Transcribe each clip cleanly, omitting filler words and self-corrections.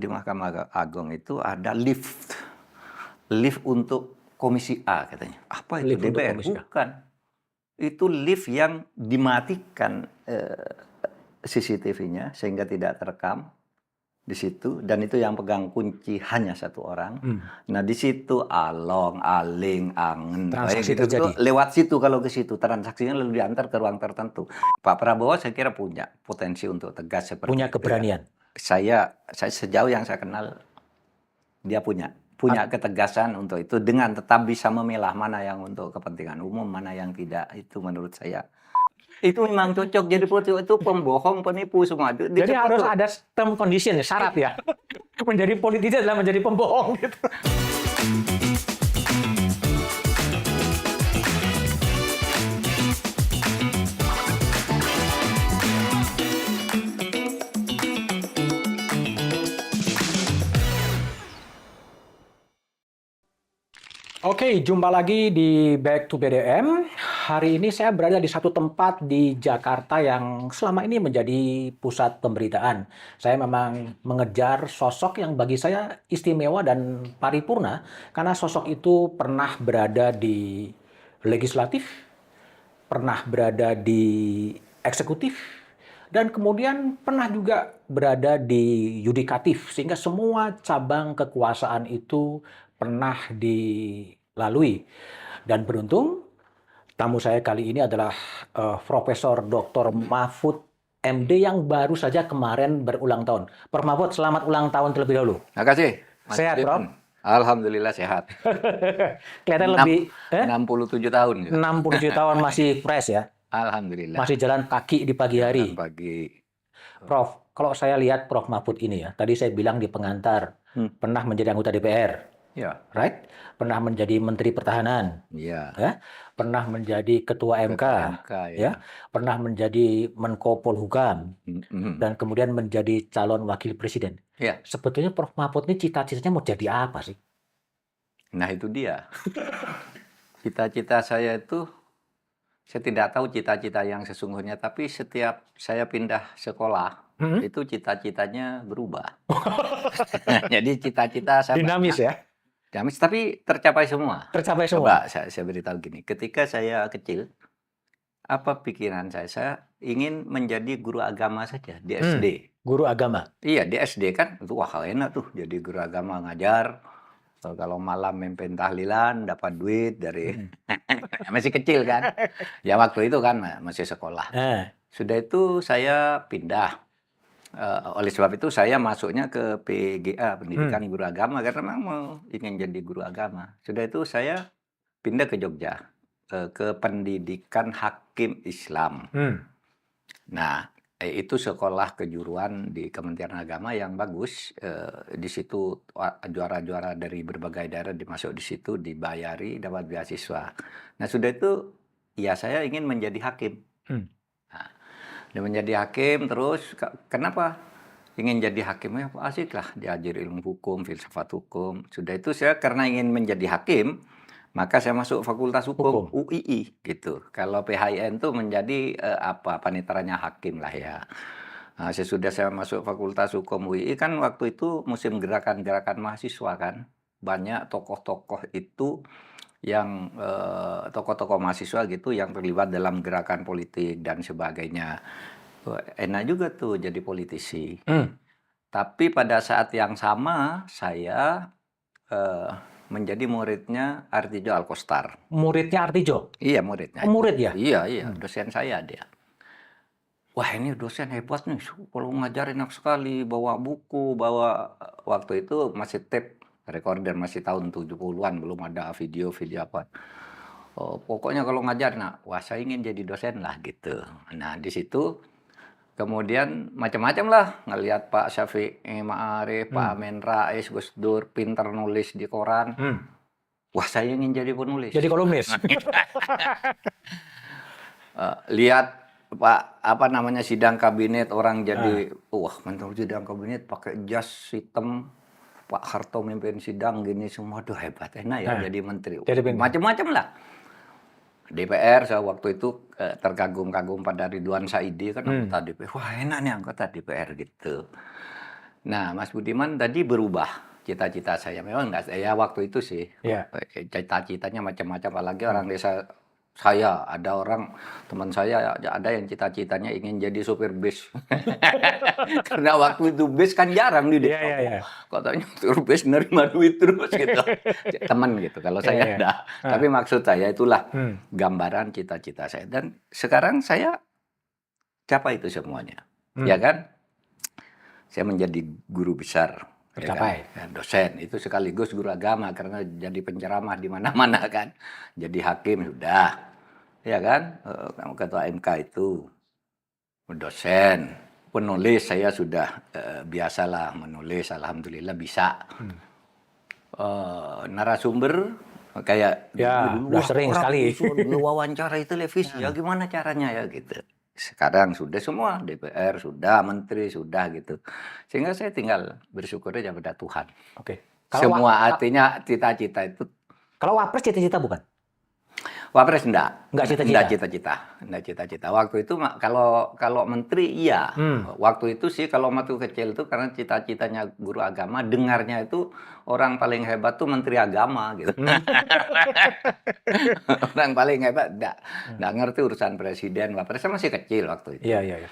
Di Mahkamah Agung itu ada lift untuk Komisi A katanya. Apa itu Lift untuk DPR? Komisi A. Bukan. Itu lift yang dimatikan CCTV-nya sehingga tidak terekam di situ, dan itu yang pegang kunci hanya satu orang. Nah di situ along, aling, angen, Transaksi gitu terjadi. lewat situ, kalau ke situ transaksinya lalu diantar ke ruang tertentu. Pak Prabowo saya kira punya potensi untuk tegas seperti Punya itu. keberanian. Saya sejauh yang saya kenal dia punya ketegasan untuk itu, dengan tetap bisa memilah mana yang untuk kepentingan umum, mana yang tidak. Itu menurut saya itu memang cocok jadi politikus. Itu pembohong, penipu semua. Jadi harus ada term condition, syarat ya. Menjadi politisi adalah menjadi pembohong gitu. Oke, jumpa lagi di Back to BDM. Hari ini saya berada di satu tempat di Jakarta yang selama ini menjadi pusat pemberitaan. Saya memang mengejar sosok yang bagi saya istimewa dan paripurna, karena sosok itu pernah berada di legislatif, pernah berada di eksekutif, dan kemudian pernah juga berada di yudikatif, sehingga semua cabang kekuasaan itu pernah dilalui. Dan beruntung, tamu saya kali ini adalah Profesor Dr. Mahfud MD yang baru saja kemarin berulang tahun. Prof. Mahfud, selamat ulang tahun terlebih dahulu. Terima kasih. Sehat, Prof? Alhamdulillah sehat. Kelihatan lebih 67 tahun. 67 tahun masih fresh ya. Alhamdulillah. Masih jalan kaki di pagi hari. Pagi. Prof, kalau saya lihat Prof. Mahfud ini ya, tadi saya bilang di pengantar, pernah menjadi anggota DPR, Ya. right? Pernah menjadi Menteri Pertahanan, Ya. ya, pernah menjadi Ketua MK, ya, pernah menjadi Menko Polhukam, dan kemudian menjadi calon Wakil Presiden. Ya. Sebetulnya Prof. Mahfud ini cita-citanya mau jadi apa sih? Nah itu dia. Cita-cita saya itu, saya tidak tahu cita-cita yang sesungguhnya, tapi setiap saya pindah sekolah, itu cita-citanya berubah. Jadi cita-cita saya dinamis ya? Dinamis, tapi tercapai semua. Tercapai semua. Coba saya beritahu gini, ketika saya kecil, apa pikiran saya? Saya ingin menjadi guru agama saja di SD. Guru agama? Iya, di SD kan, itu wah enak tuh jadi guru agama, ngajar. Kalau malam mimpin tahlilan, dapat duit dari... masih kecil kan. Ya waktu itu kan masih sekolah. Sudah itu saya pindah. Oleh sebab itu saya masuknya ke PGA, Pendidikan Guru Agama, karena memang ingin jadi guru agama. Sudah itu saya pindah ke Jogja, ke Pendidikan Hakim Islam. Nah, itu sekolah kejuruan di Kementerian Agama yang bagus. Di situ juara-juara dari berbagai daerah dimasuk di situ, dibayari, dapat beasiswa. Nah, sudah itu ya saya ingin menjadi hakim. Nah, dan menjadi hakim terus, kenapa ingin jadi hakim? Ya asik lah, diajar ilmu hukum, filsafat hukum. Sudah itu saya karena ingin menjadi hakim, maka saya masuk Fakultas Hukum UII gitu. Kalau PHIN itu menjadi paniteranya hakim lah ya. Nah, sesudah saya masuk Fakultas Hukum UII kan waktu itu musim gerakan-gerakan mahasiswa kan. Banyak tokoh-tokoh itu yang tokoh-tokoh mahasiswa gitu yang terlibat dalam gerakan politik dan sebagainya. Enak juga tuh jadi politisi. Tapi pada saat yang sama saya menjadi muridnya Artijo Alkostar. Muridnya Artijo? Iya, muridnya. Murid ya? Iya, dosen saya dia. Wah, ini dosen hebat nih, kalau ngajar enak sekali, bawa buku, waktu itu masih tape recorder, masih tahun 70-an, belum ada video-video apa. Pokoknya kalau ngajar, wah saya ingin jadi dosen lah gitu. Nah, di situ kemudian macam-macam lah, ngelihat Pak Syafi'i Ma'arif, Pak Amin Rais, Gus Dur, pinter nulis di koran. Wah, saya ingin jadi penulis. Jadi kolumnis. Lihat sidang kabinet, orang jadi wah menteri sidang kabinet pakai jas hitam, Pak Harto mimpin sidang gini semua, aduh hebat, enak ya jadi menteri. Macam-macam lah. DPR saya waktu itu terkagum-kagum pada Ridwan Saidi kan anggota DPR. Wah enak nih anggota DPR gitu. Nah, Mas Budiman tadi berubah cita-cita saya. Memang enggak, ya waktu itu sih, Iya. cita-citanya macam-macam, apalagi Hmm. orang desa saya, ada orang, teman saya, ada yang cita-citanya ingin jadi supir bis. Karena waktu itu bis kan jarang di Iya, desa iya, iya. kok. Katanya supir bis nerima duit terus gitu. Teman gitu, kalau Iya, saya iya. enggak. Heeh. Tapi maksud saya itulah Hmm. gambaran cita-cita saya. Dan sekarang saya capai itu semuanya. Ya Hmm. kan? Saya menjadi guru besar, ya kan, Tercapai. ya, dosen itu sekaligus guru agama karena jadi penceramah di mana-mana kan, jadi hakim sudah, ya kan, ketua MK itu, dosen, penulis saya sudah biasalah menulis, alhamdulillah bisa. Hmm. Narasumber kayak Ya, dulu udah wah sering orang sekali. disuruh wawancarai televisi ya Nah, gimana caranya ya gitu. Sekarang sudah semua DPR sudah, menteri sudah gitu. Sehingga saya tinggal bersyukur aja pada Tuhan. oke. Kalau Semua artinya cita-cita itu kalau wapres cita-cita bukan? Wapres enggak, Nggak enggak cita-cita. cita-cita, enggak cita-cita. Waktu itu kalau kalau menteri iya. Hmm. Waktu itu sih kalau waktu kecil tuh karena cita-citanya guru agama, dengarnya itu orang paling hebat tuh menteri agama gitu. Hmm. Orang paling hebat Hmm. enggak ngerti urusan presiden, wapres. Saya masih kecil waktu itu. Iya, iya, iya.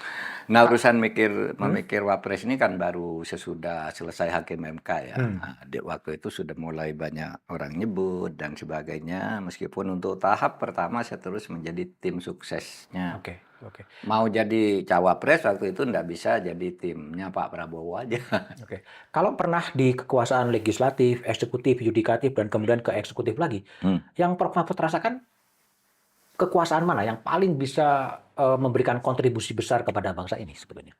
Nah, Ah, urusan hmm? memikir wapres ini kan baru sesudah selesai hakim MK ya. Hmm. Nah, waktu itu sudah mulai banyak orang nyebut dan sebagainya. Meskipun untuk tahap pertama saya terus menjadi tim suksesnya. Oke, oke, Mau jadi cawapres waktu itu nggak bisa jadi timnya Pak Prabowo aja. oke. Kalau pernah di kekuasaan legislatif, eksekutif, yudikatif, dan kemudian ke eksekutif lagi, Hmm. yang Prof. Mahfud rasakan kekuasaan mana yang paling bisa memberikan kontribusi besar kepada bangsa ini sebetulnya?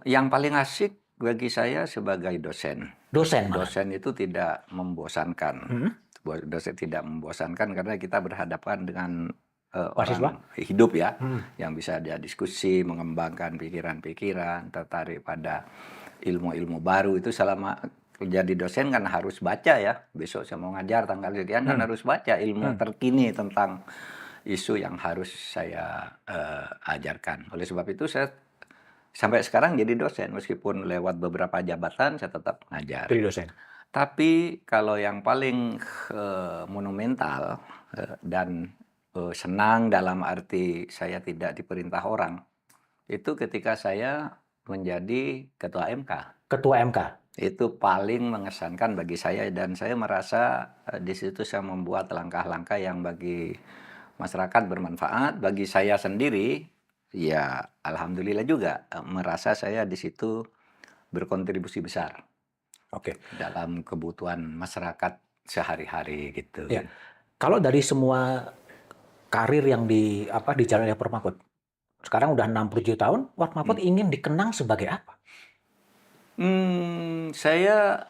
Yang paling asik bagi saya sebagai dosen. Dosen malah. Dosen itu tidak membosankan. Hmm? Dosen tidak membosankan karena kita berhadapan dengan Mahasiswa? orang hidup ya, Hmm. yang bisa dia diskusi, mengembangkan pikiran-pikiran, tertarik pada ilmu-ilmu baru. Itu selama jadi dosen kan harus baca ya. Besok saya mau ngajar tanggal sekian kan Hmm. harus baca ilmu Hmm. terkini tentang isu yang harus saya ajarkan. Oleh sebab itu saya sampai sekarang jadi dosen, meskipun lewat beberapa jabatan saya tetap ngajar. Jadi dosen. Tapi kalau yang paling monumental dan senang dalam arti saya tidak diperintah orang, itu ketika saya menjadi ketua MK. Ketua MK. Itu paling mengesankan bagi saya dan saya merasa di situ saya membuat langkah-langkah yang bagi masyarakat bermanfaat, bagi saya sendiri ya alhamdulillah juga merasa saya di situ berkontribusi besar Oke. dalam kebutuhan masyarakat sehari-hari gitu. Ya. Kalau dari semua karir yang dijalani oleh Prof. Mahfud, sekarang udah 67 tahun, Prof. Mahfud Hmm. ingin dikenang sebagai apa? Saya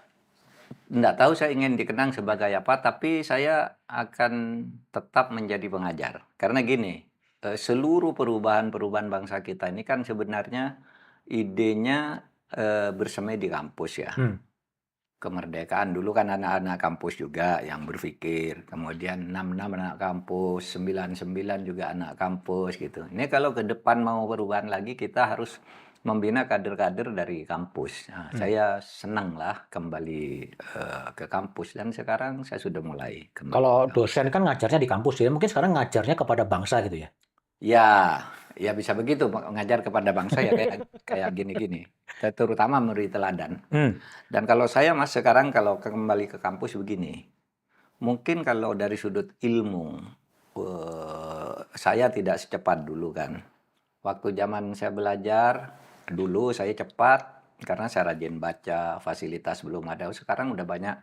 nggak tahu saya ingin dikenang sebagai apa, tapi saya akan tetap menjadi pengajar. Karena gini, seluruh perubahan-perubahan bangsa kita ini kan sebenarnya idenya bersemai di kampus ya. Hmm. Kemerdekaan dulu kan anak-anak kampus juga yang berpikir, kemudian 66 anak kampus, 99 juga anak kampus gitu. Ini kalau ke depan mau perubahan lagi kita harus membina kader-kader dari kampus. Nah, saya senang lah kembali ke kampus dan sekarang saya sudah mulai kembali Kalau ke kampus. dosen kan ngajarnya di kampus ya, mungkin sekarang ngajarnya kepada bangsa gitu ya. Ya, ya bisa begitu mengajar kepada bangsa ya kayak gini-gini. Terutama memberi teladan. Hmm. Dan kalau saya Mas sekarang kalau kembali ke kampus begini, mungkin kalau dari sudut ilmu, saya tidak secepat dulu kan. Waktu zaman saya belajar, dulu saya cepat karena saya rajin baca, fasilitas belum ada. Sekarang udah banyak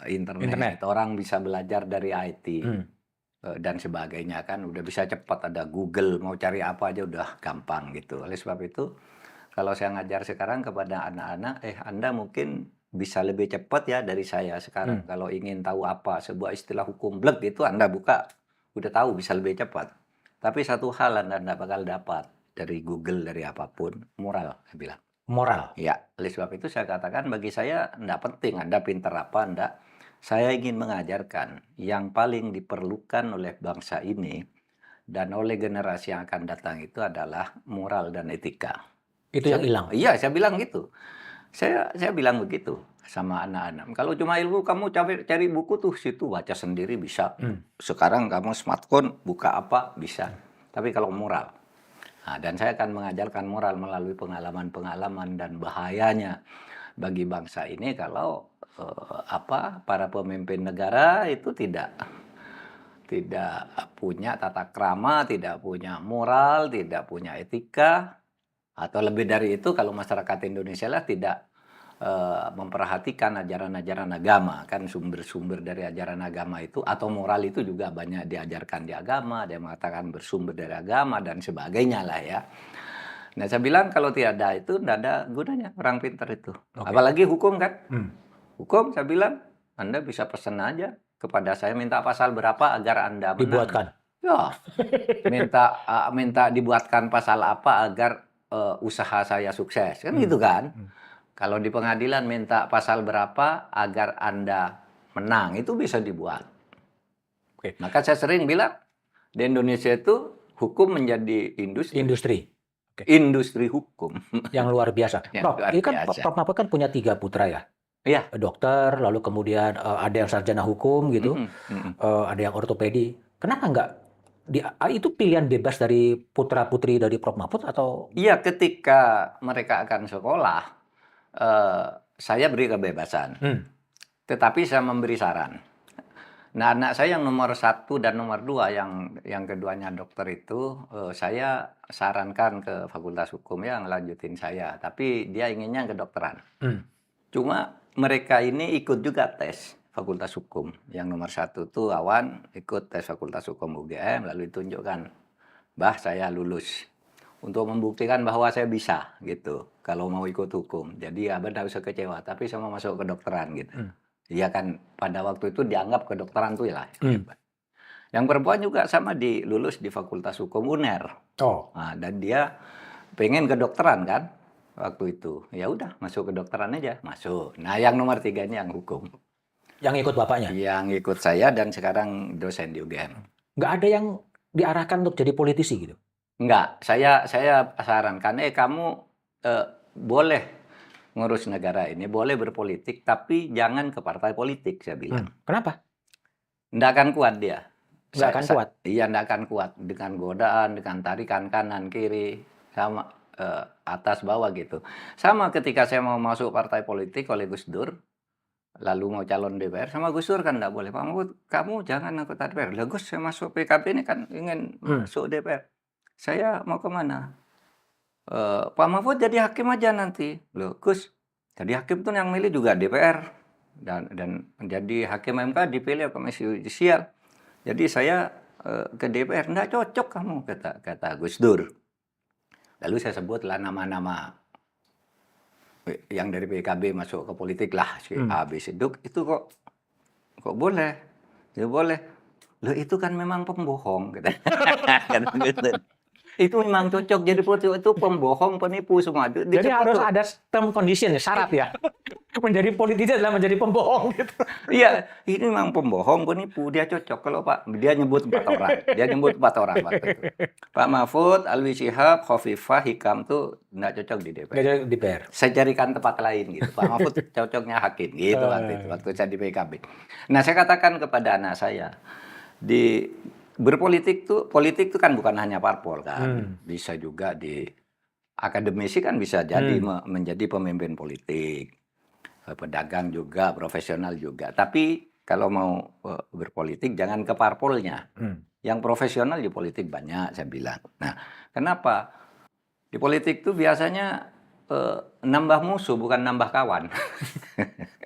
internet. Internet. Orang bisa belajar dari IT Hmm. dan sebagainya kan. Udah bisa cepat, ada Google, mau cari apa aja udah gampang gitu. Oleh sebab itu, kalau saya ngajar sekarang kepada anak-anak, Anda mungkin bisa lebih cepat ya dari saya sekarang. Hmm. Kalau ingin tahu apa, sebuah istilah hukum blek itu Anda buka, udah tahu bisa lebih cepat. Tapi satu hal Anda tidak bakal dapat dari Google, dari apapun, moral, saya bilang. Moral. Ya, oleh sebab itu saya katakan bagi saya tidak penting Anda pintar apa, enggak. Saya ingin mengajarkan yang paling diperlukan oleh bangsa ini dan oleh generasi yang akan datang itu adalah moral dan etika. Itu yang hilang. Iya, saya bilang gitu. Saya bilang begitu sama anak-anak. Kalau cuma ilmu kamu cari buku tuh situ baca sendiri bisa. Sekarang kamu smartphone buka apa bisa. Tapi kalau moral. Nah, dan saya akan mengajarkan moral melalui pengalaman-pengalaman dan bahayanya bagi bangsa ini kalau para pemimpin negara itu tidak punya tata krama, tidak punya moral, tidak punya etika, atau lebih dari itu kalau masyarakat Indonesia lah tidak memperhatikan ajaran-ajaran agama, kan sumber-sumber dari ajaran agama itu atau moral itu juga banyak diajarkan di agama, ada yang mengatakan bersumber dari agama dan sebagainya lah ya. Nah, saya bilang kalau tidak ada itu tidak ada gunanya orang pintar itu. Apalagi hukum kan. Hukum saya bilang Anda bisa pesan aja kepada saya minta pasal berapa agar Anda menang. Dibuatkan. Ya, minta dibuatkan pasal apa agar usaha saya sukses, kan gitu kan. Kalau di pengadilan minta pasal berapa agar Anda menang, itu bisa dibuat. Maka saya sering bilang, di Indonesia itu hukum menjadi industri. Industri hukum. Yang luar biasa. Prof, ini kan Prof Mahfud kan punya 3 putra ya? Iya. Dokter, lalu kemudian ada yang sarjana hukum gitu, ada yang ortopedi. Kenapa enggak? Itu pilihan bebas dari putra-putri dari Prof Mahfud atau? Iya, ketika mereka akan sekolah, saya beri kebebasan. Tetapi saya memberi saran. Nah, anak saya yang nomor 1 dan nomor 2, yang keduanya dokter itu, saya sarankan ke Fakultas Hukum ya ngelanjutin saya. Tapi dia inginnya kedokteran. Cuma mereka ini ikut juga tes Fakultas Hukum. Yang nomor 1 tuh Awan ikut tes Fakultas Hukum UGM, lalu ditunjukkan, Bah saya lulus. Untuk membuktikan bahwa saya bisa gitu kalau mau ikut hukum. Jadi Abah tidak usah kecewa, tapi saya mau masuk kedokteran gitu. Iya kan pada waktu itu dianggap kedokteran tuh lah. Yang perempuan juga sama lulus di Fakultas Hukum UNER. Nah, dan dia pengen kedokteran kan waktu itu. Ya udah masuk kedokteran aja, masuk. Nah, yang nomor 3 ini yang hukum. Yang ikut bapaknya? Yang ikut saya dan sekarang dosen di UGM. Nggak ada yang diarahkan untuk jadi politisi gitu? Enggak, saya sarankan, kamu boleh ngurus negara ini, boleh berpolitik, tapi jangan ke partai politik, saya bilang. Kenapa? Nggak akan kuat dia. Nggak akan kuat? Iya, nggak akan kuat. Dengan godaan, dengan tarikan kanan, kiri, sama atas, bawah gitu. Sama ketika saya mau masuk partai politik oleh Gus Dur, lalu mau calon DPR, sama Gus Dur kan nggak boleh. Pak Mahfud, kamu jangan anggota DPR. Lah Gus, saya masuk PKB ini kan ingin masuk DPR. Saya mau kemana? Pak Mahfud jadi hakim aja nanti. Loh, Gus, jadi hakim tuh yang milih juga DPR. Dan menjadi hakim MK dipilih Komisi Yudisial. Jadi saya ke DPR, nggak cocok kamu, kata Gus Dur. Lalu saya sebutlah nama-nama yang dari PKB masuk ke politik lah, si A, B, C, D, itu kok boleh? Ya boleh. Loh itu kan memang pembohong, kata Gus Dur. Itu memang cocok jadi politik, itu pembohong, penipu semua. Jadi harus ada term condition, syarat ya. Menjadi politisi adalah menjadi pembohong gitu. Iya, ini memang pembohong, penipu, dia cocok. Kalau Pak, dia nyebut 4 orang. Dia nyebut 4 orang waktu itu. Pak Mahfud, Alwi Shihab, Khofifah, Hikam tuh nggak cocok di DPR. Nggak cocok di DPR. Saya carikan tempat lain gitu. Pak Mahfud cocoknya hakim gitu waktu itu, waktu saya di PKB. Nah, saya katakan kepada anak saya, politik tuh kan bukan hanya parpol kan, bisa juga di akademisi kan bisa jadi menjadi pemimpin politik, pedagang juga, profesional juga. Tapi kalau mau berpolitik jangan ke parpolnya, yang profesional di politik banyak saya bilang. Nah, kenapa di politik tuh biasanya nambah musuh bukan nambah kawan.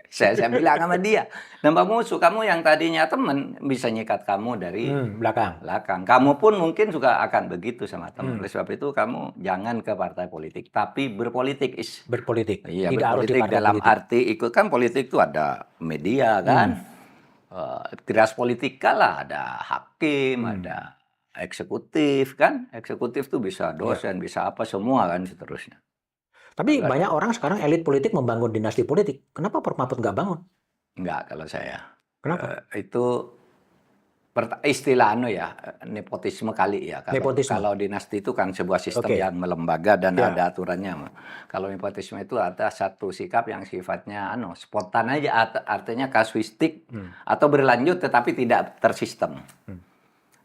Saya bilang sama dia, nambah musuh, kamu yang tadinya teman bisa nyikat kamu dari belakang. Kamu pun mungkin juga akan begitu sama teman. Oleh sebab itu kamu jangan ke partai politik, tapi berpolitik. Berpolitik. Iya, berpolitik dalam arti ikut kan politik itu ada media kan, tiras politika lah, ada hakim, ada eksekutif kan. Eksekutif tuh bisa dosen, bisa apa semua kan seterusnya. Tapi banyak orang sekarang elit politik membangun dinasti politik. Kenapa Prof Mahfud nggak bangun? Nggak kalau saya. Kenapa? Itu Istilah nepotisme kali ya. Nepotisme. Kalau dinasti itu kan sebuah sistem Oke. yang melembaga dan Ya. ada aturannya. Kalau nepotisme itu ada satu sikap yang sifatnya spontan aja, artinya kasuistik atau berlanjut tetapi tidak tersistem.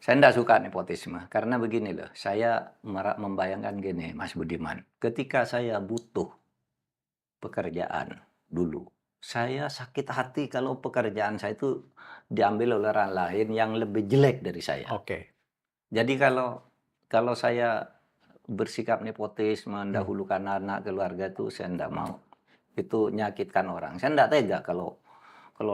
Saya tidak suka nepotisme karena begini loh, saya membayangkan gini, Mas Budiman, ketika saya butuh pekerjaan dulu, saya sakit hati kalau pekerjaan saya itu diambil oleh orang lain yang lebih jelek dari saya. Oke. Jadi kalau saya bersikap nepotis, mendahulukan anak keluarga itu saya tidak mau. Itu menyakitkan orang. Saya tidak tega kalau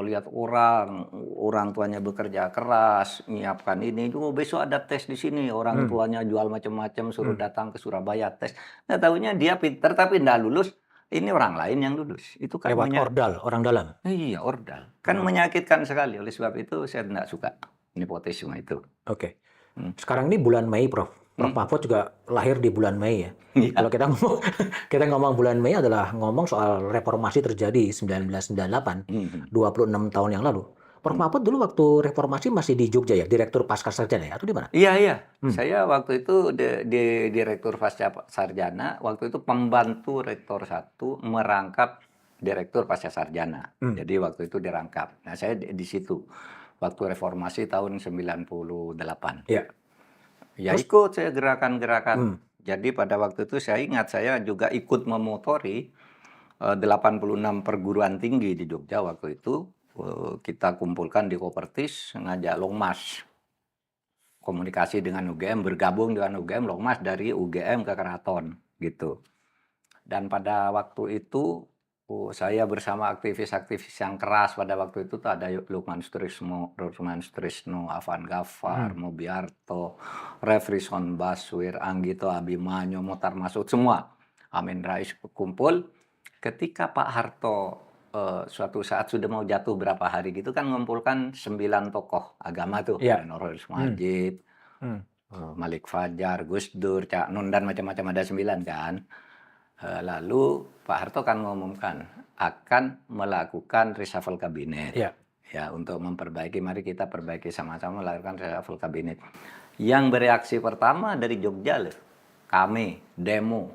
lihat orang tuanya bekerja keras, menyiapkan ini, besok ada tes di sini, orang tuanya jual macam-macam, suruh datang ke Surabaya tes. Nah, tahunya dia pinter tapi tidak lulus, ini orang lain yang lulus. Itu kan Lewat ordal, orang dalam. Iya, ordal. Kan menyakitkan sekali. Oleh sebab itu saya tidak suka nepotisme itu. Oke. Sekarang ini bulan Mei, Prof. Prof Mahfud juga lahir di bulan Mei ya. Iya. Kalau kita ngomong bulan Mei adalah ngomong soal reformasi terjadi 1998, 26 tahun yang lalu. Prof Mahfud dulu waktu reformasi masih di Jogja ya, Direktur Pascasarjana ya, atau di mana? Iya. Saya waktu itu di Direktur Pascasarjana, waktu itu pembantu Rektor 1 merangkap Direktur Pascasarjana. Jadi waktu itu dirangkap. Nah, saya di situ. Waktu reformasi tahun 98. Iya. Ya ikut saya gerakan-gerakan. Jadi pada waktu itu saya ingat saya juga ikut memotori 86 perguruan tinggi di Jogja waktu itu. Kita kumpulkan di Kopertis, ngajak Longmas. Komunikasi dengan UGM, bergabung dengan UGM, Longmas dari UGM ke Keraton gitu. Dan pada waktu itu saya bersama aktivis-aktivis yang keras pada waktu itu ada Lukman Sutrisno, Afan Ghaffar, Mobiarto, Refrison Baswir, Anggito Abimanyu, Motar Masud, semua. Amin Rais kumpul. Ketika Pak Harto suatu saat sudah mau jatuh berapa hari gitu kan mengumpulkan 9 tokoh agama tuh. Iya. Nurholis Majid, Malik Fajar, Gus Dur, Cak Nun dan macam-macam ada 9 kan. Lalu Pak Harto kan mengumumkan akan melakukan reshuffle kabinet. Iya. Ya, untuk memperbaiki, mari kita perbaiki sama-sama melakukan reshuffle kabinet. Yang bereaksi pertama dari Jogja loh. Kami demo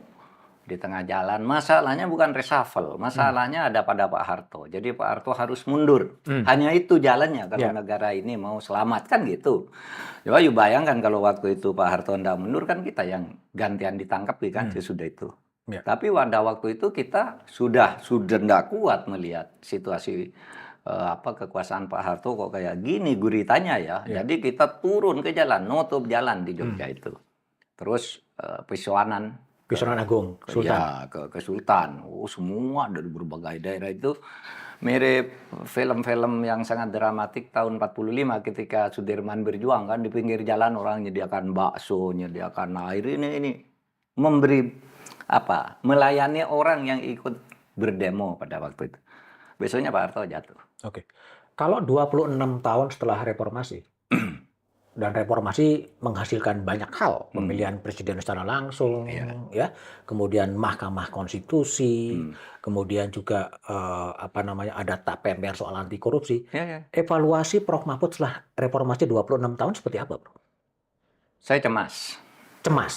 di tengah jalan. Masalahnya bukan reshuffle, masalahnya ada pada Pak Harto. Jadi Pak Harto harus mundur. Hanya itu jalannya kalau negara ini mau selamat kan gitu. Coba you bayangkan kalau waktu itu Pak Harto tidak mundur kan kita yang gantian ditangkap kan sesudah itu. Ya. Tapi pada waktu itu kita sudah tidak kuat melihat situasi kekuasaan Pak Harto kok kayak gini guritanya ya. Jadi kita turun ke jalan, nutup jalan di Jogja itu. Terus Pisoanan Agung, Sultan. Ya, ke Sultan. Semua dari berbagai daerah itu mirip film-film yang sangat dramatik tahun 45 ketika Sudirman berjuang kan di pinggir jalan orang menyediakan bakso, menyediakan air ini memberi melayani orang yang ikut berdemo pada waktu itu. Besoknya Pak Harto jatuh. Oke. Kalau 26 tahun setelah reformasi, dan reformasi menghasilkan banyak hal, pemilihan presiden secara langsung, ya, kemudian Mahkamah Konstitusi, kemudian juga ada tap MPR soal anti korupsi. Evaluasi Prof Mahfud setelah reformasi 26 tahun seperti apa, Prof? Saya cemas. Cemas?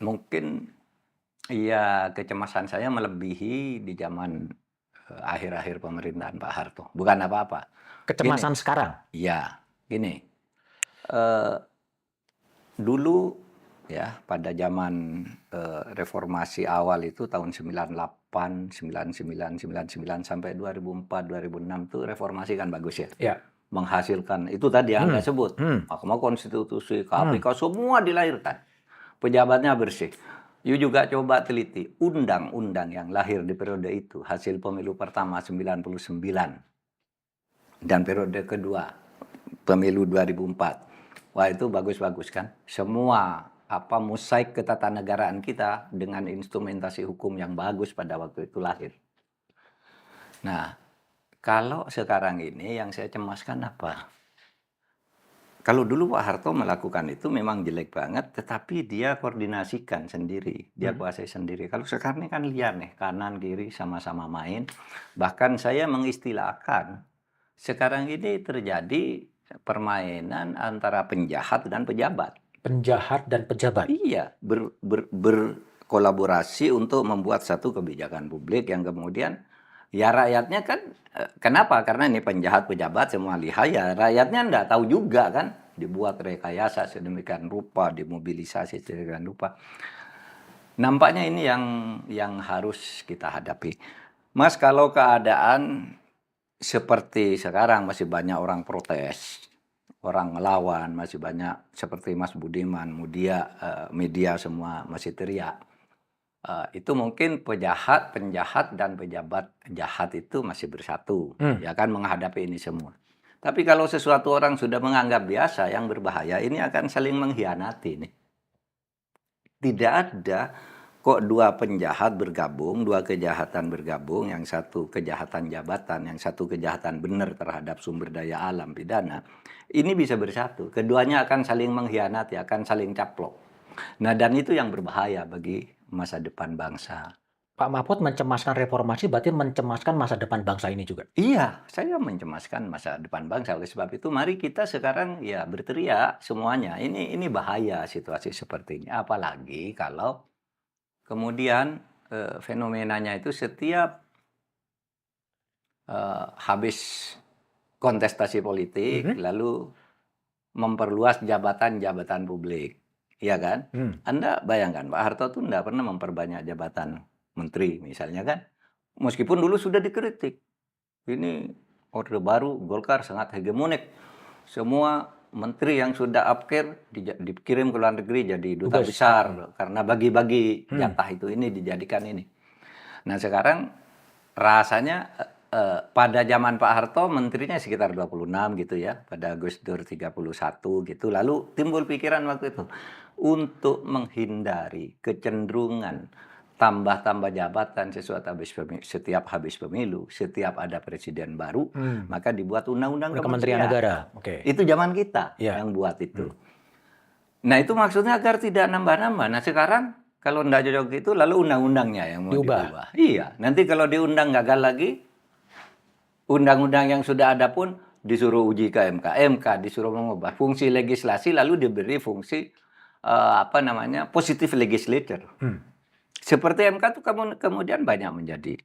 Mungkin ya kecemasan saya melebihi di zaman akhir-akhir pemerintahan Pak Harto. Bukan apa-apa. Kecemasan gini, sekarang? Iya, gini. Dulu ya pada zaman reformasi awal itu tahun 98, 99, 99 sampai 2004, 2006 itu reformasi kan bagus ya. Iya. Menghasilkan itu tadi yang Anda sebut. Mahkamah Konstitusi, KPK semua dilahirkan. Pejabatnya bersih. You juga coba teliti undang-undang yang lahir di periode itu, hasil pemilu pertama 99 dan periode kedua pemilu 2004. Wah, itu bagus-bagus kan? Semua mosaik ketatanegaraan kita dengan instrumentasi hukum yang bagus pada waktu itu lahir. Nah, kalau sekarang ini yang saya cemaskan apa? Kalau dulu Pak Harto melakukan itu memang jelek banget, tetapi dia koordinasikan sendiri, dia kuasai sendiri. Kalau sekarang ini kan liar nih, kanan kiri sama-sama main. Bahkan saya mengistilahkan, sekarang ini terjadi permainan antara penjahat dan pejabat. Penjahat dan pejabat. Iya, berkolaborasi untuk membuat satu kebijakan publik yang kemudian ya rakyatnya kan kenapa? Karena ini penjahat pejabat semua lihai ya rakyatnya enggak tahu juga kan, dibuat rekayasa sedemikian rupa, dimobilisasi sedemikian rupa. Nampaknya ini yang harus kita hadapi. Mas, kalau keadaan seperti sekarang masih banyak orang protes, orang ngelawan, masih banyak seperti Mas Budiman, media semua masih teriak. Itu mungkin penjahat dan pejabat jahat itu masih bersatu, ya kan menghadapi ini semua. Tapi kalau sesuatu orang sudah menganggap biasa yang berbahaya, ini akan saling mengkhianati nih. Tidak ada kok dua penjahat bergabung, dua kejahatan bergabung, yang satu kejahatan jabatan, yang satu kejahatan benar terhadap sumber daya alam pidana, ini bisa bersatu. Keduanya akan saling mengkhianati, akan saling caplok. Nah, dan itu yang berbahaya bagi masa depan bangsa. Pak Mahfud mencemaskan reformasi berarti mencemaskan masa depan bangsa ini juga. Iya, saya mencemaskan masa depan bangsa. Oleh sebab itu, mari kita sekarang ya berteriak semuanya. Ini bahaya situasi seperti ini. Apalagi kalau kemudian fenomenanya itu setiap habis kontestasi politik, lalu memperluas jabatan-jabatan publik. Iya kan? Anda bayangkan, Pak Harto tuh enggak pernah memperbanyak jabatan menteri misalnya kan. Meskipun dulu sudah dikritik. Ini Orde Baru, Golkar sangat hegemonik. Semua menteri yang sudah upkir dikirim ke luar negeri jadi duta besar karena bagi-bagi jatah itu ini dijadikan ini. Nah, sekarang rasanya pada zaman Pak Harto menterinya sekitar 26 gitu ya, pada Gus Dur 31 gitu. Lalu timbul pikiran waktu itu untuk menghindari kecenderungan tambah-tambah jabatan setiap habis pemilu, setiap ada presiden baru, maka dibuat undang-undang Kementerian Negara. Itu zaman kita yang buat itu. Nah, itu maksudnya agar tidak nambah-nambah. Nah, sekarang kalau tidak cocok itu, lalu undang-undangnya yang mau diubah. Iya, nanti kalau diundang gagal lagi, undang-undang yang sudah ada pun disuruh uji ke MK, MK disuruh mengubah fungsi legislasi, lalu diberi fungsi positive legislature. Seperti MK itu kemudian banyak menjadi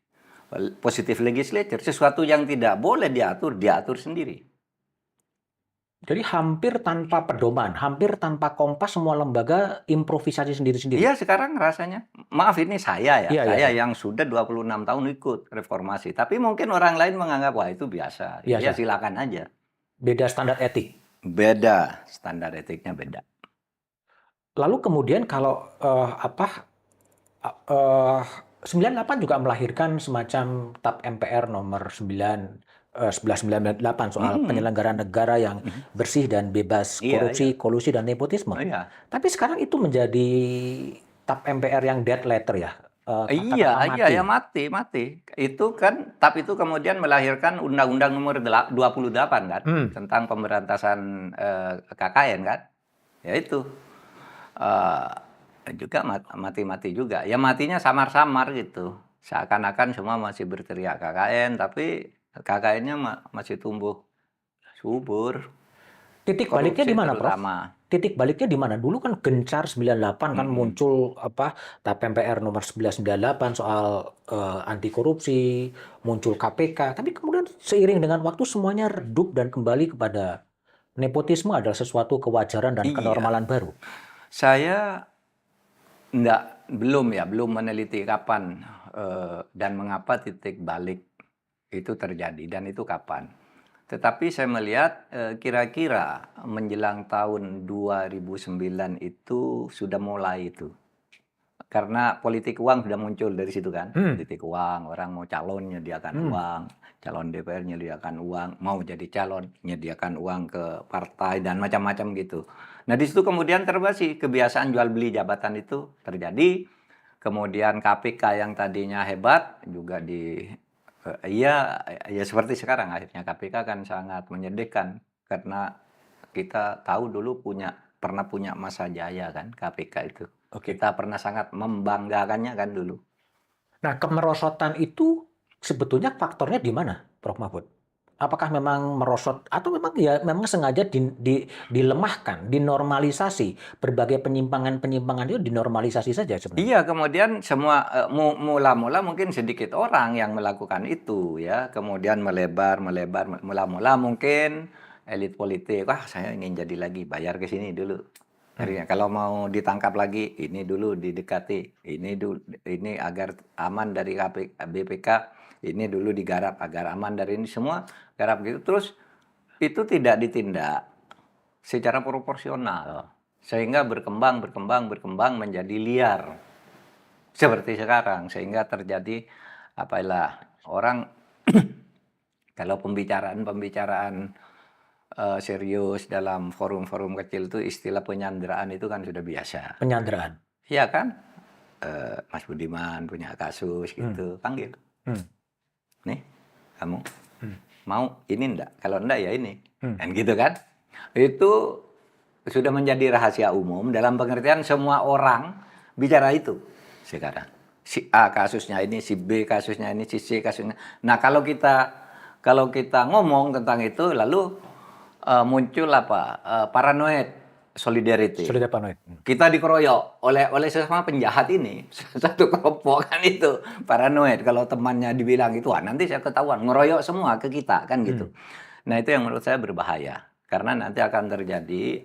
positive legislature, sesuatu yang tidak boleh diatur sendiri. Jadi hampir tanpa pedoman, hampir tanpa kompas, semua lembaga improvisasi sendiri-sendiri. Iya, sekarang rasanya. Maaf, ini saya yang sudah 26 tahun ikut reformasi. Tapi mungkin orang lain menganggap, wah itu biasa. Ya silakan aja. Beda standar etik. Beda, standar etiknya beda. Lalu kemudian kalau 98 juga melahirkan semacam TAP MPR nomor 1198 soal penyelenggaraan negara yang bersih dan bebas korupsi, kolusi, dan nepotisme. Tapi sekarang itu menjadi TAP MPR yang dead letter ya. Iya, mati. Itu kan TAP itu kemudian melahirkan Undang-Undang nomor 28 kan, tentang pemberantasan KKN kan. Ya itu. Juga mati-mati juga. Ya matinya samar-samar gitu. Seakan-akan semua masih berteriak KKN, tapi KKN-nya masih tumbuh subur. Titik baliknya di mana, Prof? Titik baliknya di mana? Dulu kan gencar 98 kan muncul TAP MPR nomor 1198 soal anti korupsi, muncul KPK. Tapi kemudian seiring dengan waktu semuanya redup dan kembali kepada nepotisme adalah sesuatu kewajaran dan kenormalan baru. Saya belum meneliti kapan dan mengapa titik balik itu terjadi dan itu kapan. Tetapi saya melihat kira-kira menjelang tahun 2009 itu sudah mulai itu. Karena politik uang sudah muncul dari situ kan. Politik uang, orang mau calon nyediakan uang, calon DPR nyediakan uang, mau jadi calon nyediakan uang ke partai dan macam-macam gitu. Nah, di situ kemudian terbasi kebiasaan jual beli jabatan itu terjadi. Kemudian KPK yang tadinya hebat juga ya seperti sekarang akhirnya KPK kan sangat menyedihkan karena kita tahu dulu pernah punya masa jaya kan KPK itu. Kita pernah sangat membanggakannya kan dulu. Nah, kemerosotan itu sebetulnya faktornya di mana, Prof. Mahfud? Apakah memang merosot atau memang ya memang sengaja dilemahkan, dinormalisasi, berbagai penyimpangan-penyimpangan itu dinormalisasi saja sebenarnya? Iya, kemudian semua mula-mula mungkin sedikit orang yang melakukan itu ya, kemudian melebar, melebar, mula-mula mungkin elit politik, wah saya ingin jadi lagi, bayar ke sini dulu. Hmm. Kalau mau ditangkap lagi, ini dulu didekati, ini dulu, ini agar aman dari BPK, ini dulu digarap agar aman dari ini semua garap gitu. Terus itu tidak ditindak secara proporsional sehingga berkembang, berkembang, berkembang menjadi liar seperti sekarang, sehingga terjadi apalah orang kalau pembicaraan-pembicaraan serius dalam forum-forum kecil itu istilah penyanderaan itu kan sudah biasa. Penyanderaan. Iya kan? Mas Budiman punya kasus gitu, panggil. Hmm. Nih, kamu Hmm. mau ini enggak? Kalau enggak ya ini. Hmm. Kan gitu kan? Itu sudah menjadi rahasia umum dalam pengertian semua orang bicara itu sekarang. Si A kasusnya ini, si B kasusnya ini, si C kasusnya. Nah, kalau kita ngomong tentang itu lalu muncul apa? Paranoid solidarity. Sudah paranoid. Kita dikeroyok oleh sesama penjahat ini. Satu kelompok kan itu paranoid. Kalau temannya dibilang itu, wah nanti saya ketahuan ngeroyok semua ke kita kan gitu. Nah, itu yang menurut saya berbahaya karena nanti akan terjadi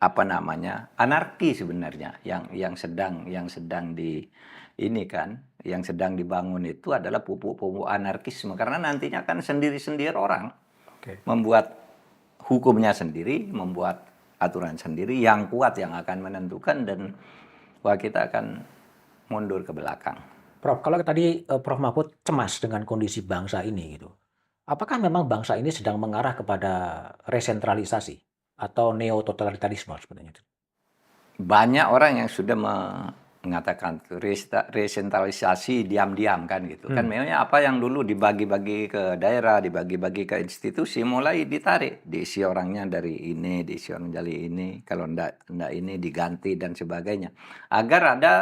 apa namanya? Anarki sebenarnya yang sedang yang sedang dibangun itu adalah pupuk-pupuk anarkisme karena nantinya kan sendiri-sendiri orang Oke. membuat hukumnya sendiri, membuat aturan sendiri yang kuat yang akan menentukan dan wah kita akan mundur ke belakang. Prof, kalau tadi Prof Mahfud cemas dengan kondisi bangsa ini gitu. Apakah memang bangsa ini sedang mengarah kepada resentralisasi atau neo-totalitarisme sebenarnya? Banyak orang yang sudah mengatakan resentralisasi diam-diam kan gitu. Kan memangnya apa yang dulu dibagi-bagi ke daerah, dibagi-bagi ke institusi mulai ditarik, diisi orangnya dari ini, diisi orang dari ini, kalau enggak ini diganti dan sebagainya. Agar ada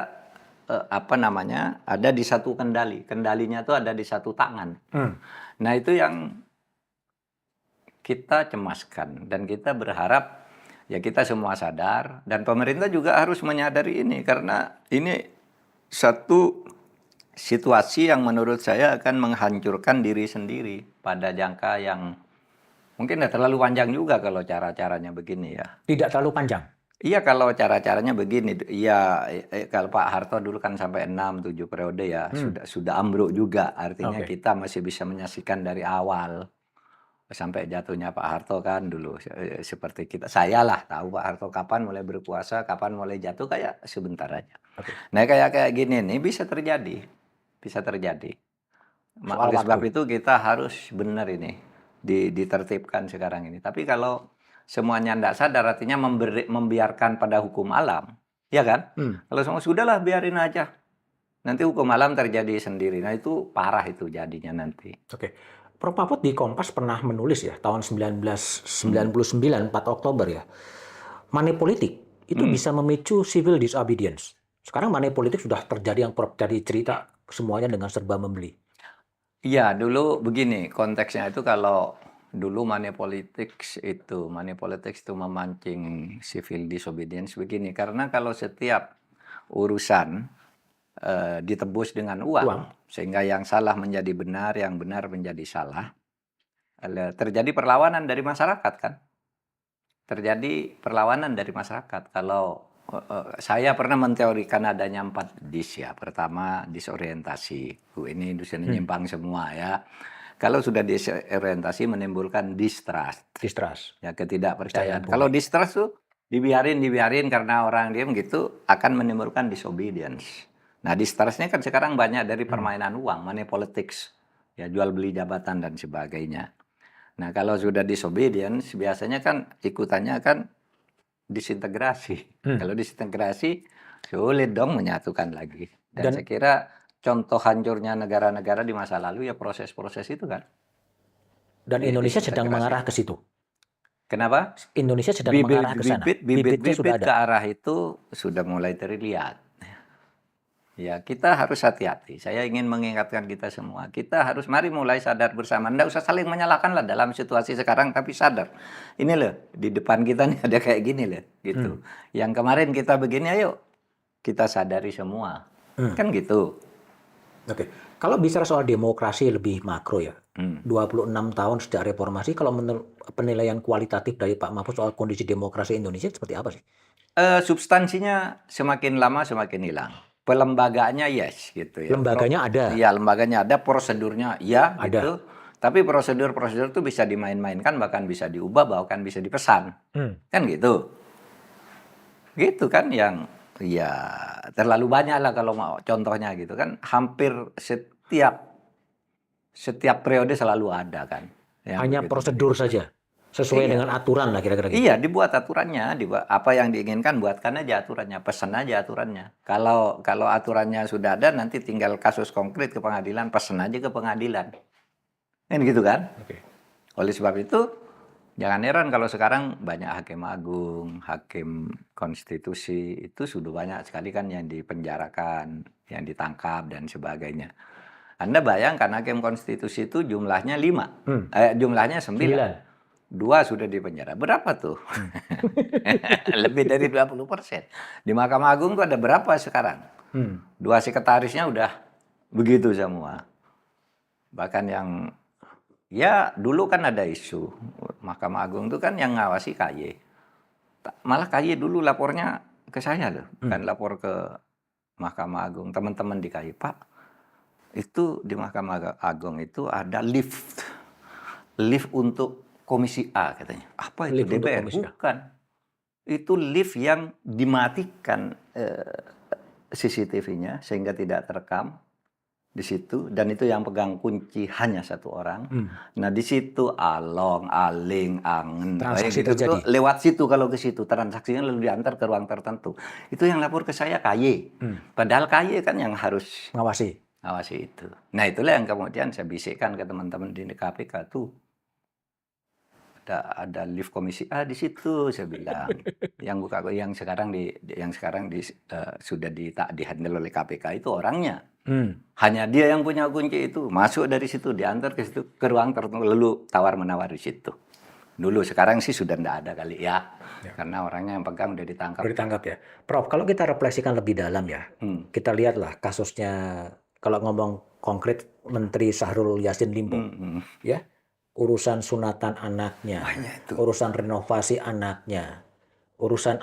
apa namanya? Ada di satu kendali. Kendalinya itu ada di satu tangan. Nah, itu yang kita cemaskan dan kita berharap ya kita semua sadar dan pemerintah juga harus menyadari ini karena ini satu situasi yang menurut saya akan menghancurkan diri sendiri pada jangka yang mungkin tidak terlalu panjang juga kalau cara-caranya begini ya. Tidak terlalu panjang. Iya kalau cara-caranya begini, iya kalau Pak Harto dulu kan sampai 6-7 periode ya sudah ambruk juga, artinya kita masih bisa menyaksikan dari awal. Sampai jatuhnya Pak Harto kan dulu seperti saya lah tahu Pak Harto kapan mulai berkuasa, kapan mulai jatuh kayak sebentar aja. Nah kayak gini nih bisa terjadi. Oleh sebab itu kita harus benar ini ditertibkan sekarang ini. Tapi kalau semuanya tidak sadar artinya membiarkan pada hukum alam, ya kan? Kalau semua sudahlah biarin aja. Nanti hukum alam terjadi sendiri. Nah itu parah itu jadinya nanti. Oke. Prof Mahfud di Kompas pernah menulis ya tahun 1999 4 Oktober ya. Money politik itu bisa memicu civil disobedience. Sekarang money politik sudah terjadi yang Prof tadi cerita semuanya dengan serba membeli. Iya, dulu begini konteksnya itu kalau dulu money politics itu memancing civil disobedience begini karena kalau setiap urusan ditebus dengan uang, sehingga yang salah menjadi benar, yang benar menjadi salah. Terjadi perlawanan dari masyarakat kan? Terjadi perlawanan dari masyarakat. Kalau saya pernah menteorikan adanya 4 dis ya. Pertama disorientasi. Ini industri nyimpang semua ya. Kalau sudah disorientasi menimbulkan distrust. Ya ketidakpercayaan. Kalau distrust tuh dibiarin karena orang diam gitu akan menimbulkan disobedience. Nah, distrustnya kan sekarang banyak dari permainan uang, money politics, ya jual beli jabatan dan sebagainya. Nah, kalau sudah disobedience, biasanya kan ikutannya kan disintegrasi. Kalau disintegrasi, sulit dong menyatukan lagi. Dan saya kira contoh hancurnya negara-negara di masa lalu ya proses-proses itu kan. Dan Indonesia sedang mengarah ke situ. Kenapa? Indonesia sedang mengarah ke sana. Bibit-bibit ke arah itu sudah mulai terlihat. Ya, kita harus hati-hati. Saya ingin mengingatkan kita semua. Kita harus mari mulai sadar bersama. Nggak usah saling menyalahkan lah dalam situasi sekarang, tapi sadar. Ini loh, di depan kita nih ada kayak gini loh, gitu. Hmm. Yang kemarin kita begini, ayo kita sadari semua. Hmm. Kan gitu. Oke. Kalau bicara soal demokrasi lebih makro ya, Hmm. 26 tahun sejak reformasi, kalau menurut penilaian kualitatif dari Pak Mahfud soal kondisi demokrasi Indonesia seperti apa sih? Substansinya semakin lama semakin hilang. Pelembagaannya yes gitu ya. Lembaganya ada. Iya, lembaganya ada, prosedurnya ya Ada. gitu. Tapi prosedur-prosedur itu bisa dimain-mainkan, bahkan bisa diubah, bahkan bisa dipesan. Kan gitu. Gitu kan yang ya terlalu banyak lah kalau mau contohnya gitu kan. Hampir setiap periode selalu ada kan. Yang Hanya begitu prosedur begitu. saja, sesuai Iya. dengan aturan lah kira-kira gitu. Iya, dibuat aturannya, apa yang diinginkan buatkan aja aturannya, pesan aja aturannya. Kalau aturannya sudah ada, nanti tinggal kasus konkret ke pengadilan, pesan aja ke pengadilan. Kan gitu kan? Oke. Oleh sebab itu, jangan heran kalau sekarang banyak hakim agung, hakim konstitusi, itu sudah banyak sekali kan yang dipenjarakan, yang ditangkap, dan sebagainya. Anda bayangkan hakim konstitusi itu jumlahnya 5, jumlahnya 9. 2 sudah di penjara. Berapa tuh? Lebih dari 20%. Di Mahkamah Agung tuh ada berapa sekarang? 2 sekretarisnya udah begitu semua. Bahkan yang ya dulu kan ada isu Mahkamah Agung itu kan yang ngawasi KY. Malah KY dulu lapornya ke saya loh, bukan lapor ke Mahkamah Agung. Teman-teman di KY, Pak, itu di Mahkamah Agung itu ada lift untuk Komisi A katanya. Apa itu? Lift untuk DPR? Komisi A. Bukan. Itu lift yang dimatikan CCTV-nya sehingga tidak terekam di situ, dan itu yang pegang kunci hanya 1 orang. Nah, di situ along, aling, angen, Transaksi gitu, terjadi. lewat situ kalau ke situ transaksinya lalu diantar ke ruang tertentu. Itu yang lapor ke saya KY. Padahal KY kan yang harus Ngawasi. itu. Nah, itulah yang kemudian saya bisikkan ke teman-teman di KPK tuh. Ada lift Komisi A di situ, saya bilang. yang sekarang sudah dihandle oleh KPK itu orangnya. Hanya dia yang punya kunci itu. Masuk dari situ, diantar ke situ, ke ruang tertentu, lalu tawar-menawar di situ. Dulu, sekarang sih sudah tidak ada kali ya. Karena orangnya yang pegang udah ditangkap. Udah ditangkap ya. Prof, kalau kita refleksikan lebih dalam ya, kita lihatlah kasusnya, kalau ngomong konkret, Menteri Syahrul Yassin Limpo. Ya, urusan sunatan anaknya, urusan renovasi anaknya, urusan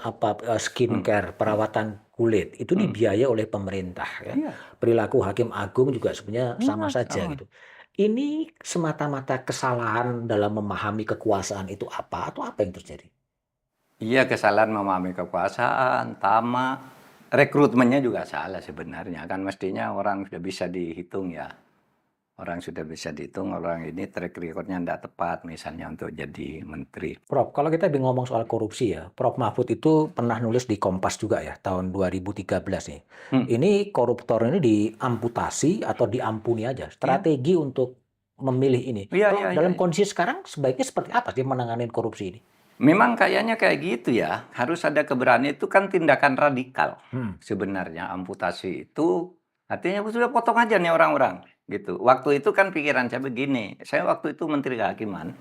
skincare, perawatan kulit, itu dibiayai oleh pemerintah. Ya. Perilaku hakim agung juga sebenarnya sama saja gitu. Ini semata-mata kesalahan dalam memahami kekuasaan itu atau apa yang terjadi? Iya, kesalahan memahami kekuasaan, tamak, rekrutmennya juga salah sebenarnya. Kan mestinya orang sudah bisa dihitung ya. Orang sudah bisa dihitung, orang ini track record-nya tidak tepat misalnya untuk jadi menteri. Prof, kalau kita ngomong soal korupsi ya, Prof Mahfud itu pernah nulis di Kompas juga ya, tahun 2013 nih. Ini koruptor ini diamputasi atau diampuni aja, strategi untuk memilih ini. Kalau dalam kondisi sekarang sebaiknya seperti apa sih menangani korupsi ini? Memang kayaknya kayak gitu ya, harus ada keberanian, itu kan tindakan radikal. Sebenarnya amputasi itu artinya sudah potong aja nih orang-orang gitu. Waktu itu kan pikiran saya begini, saya waktu itu Menteri Kehakiman,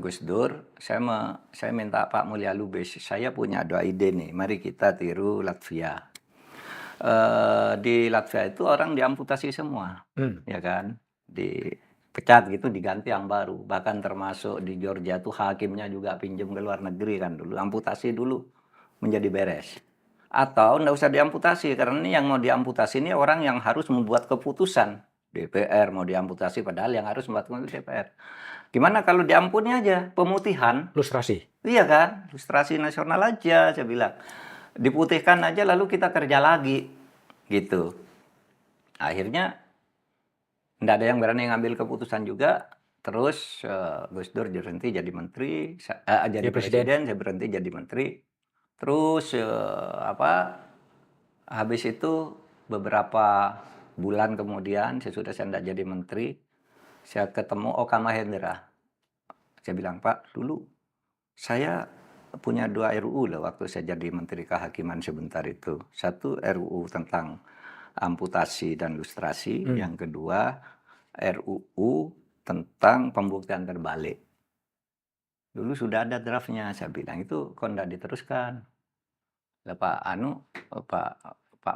Gus Dur, saya minta Pak Mulya Lubis, saya punya 2 ide nih, mari kita tiru Latvia. Di Latvia itu orang diamputasi semua, ya kan, dipecat gitu, diganti yang baru. Bahkan termasuk di Georgia tuh hakimnya juga pinjam ke luar negeri kan dulu, amputasi dulu menjadi beres. Atau enggak usah diamputasi, karena ini yang mau diamputasi ini orang yang harus membuat keputusan. DPR mau diamputasi, padahal yang harus membuat keputusan DPR. Gimana kalau diampuni aja, pemutihan? Lustrasi. Iya kan, lustrasi nasional aja, saya bilang. Diputihkan aja lalu kita kerja lagi, gitu. Akhirnya enggak ada yang berani ngambil keputusan juga. Terus Gus Dur berhenti jadi menteri, jadi presiden, saya berhenti jadi menteri. Terus habis itu beberapa bulan kemudian, sesudah saya tidak jadi menteri, saya ketemu Oka Mahendra. Saya bilang, Pak, dulu saya punya 2 RUU loh waktu saya jadi Menteri Kehakiman sebentar itu. 1 RUU tentang amputasi dan lustrasi. Yang kedua, RUU tentang pembuktian terbalik. Dulu sudah ada draftnya, saya bilang itu kok nggak diteruskan. Lah Pak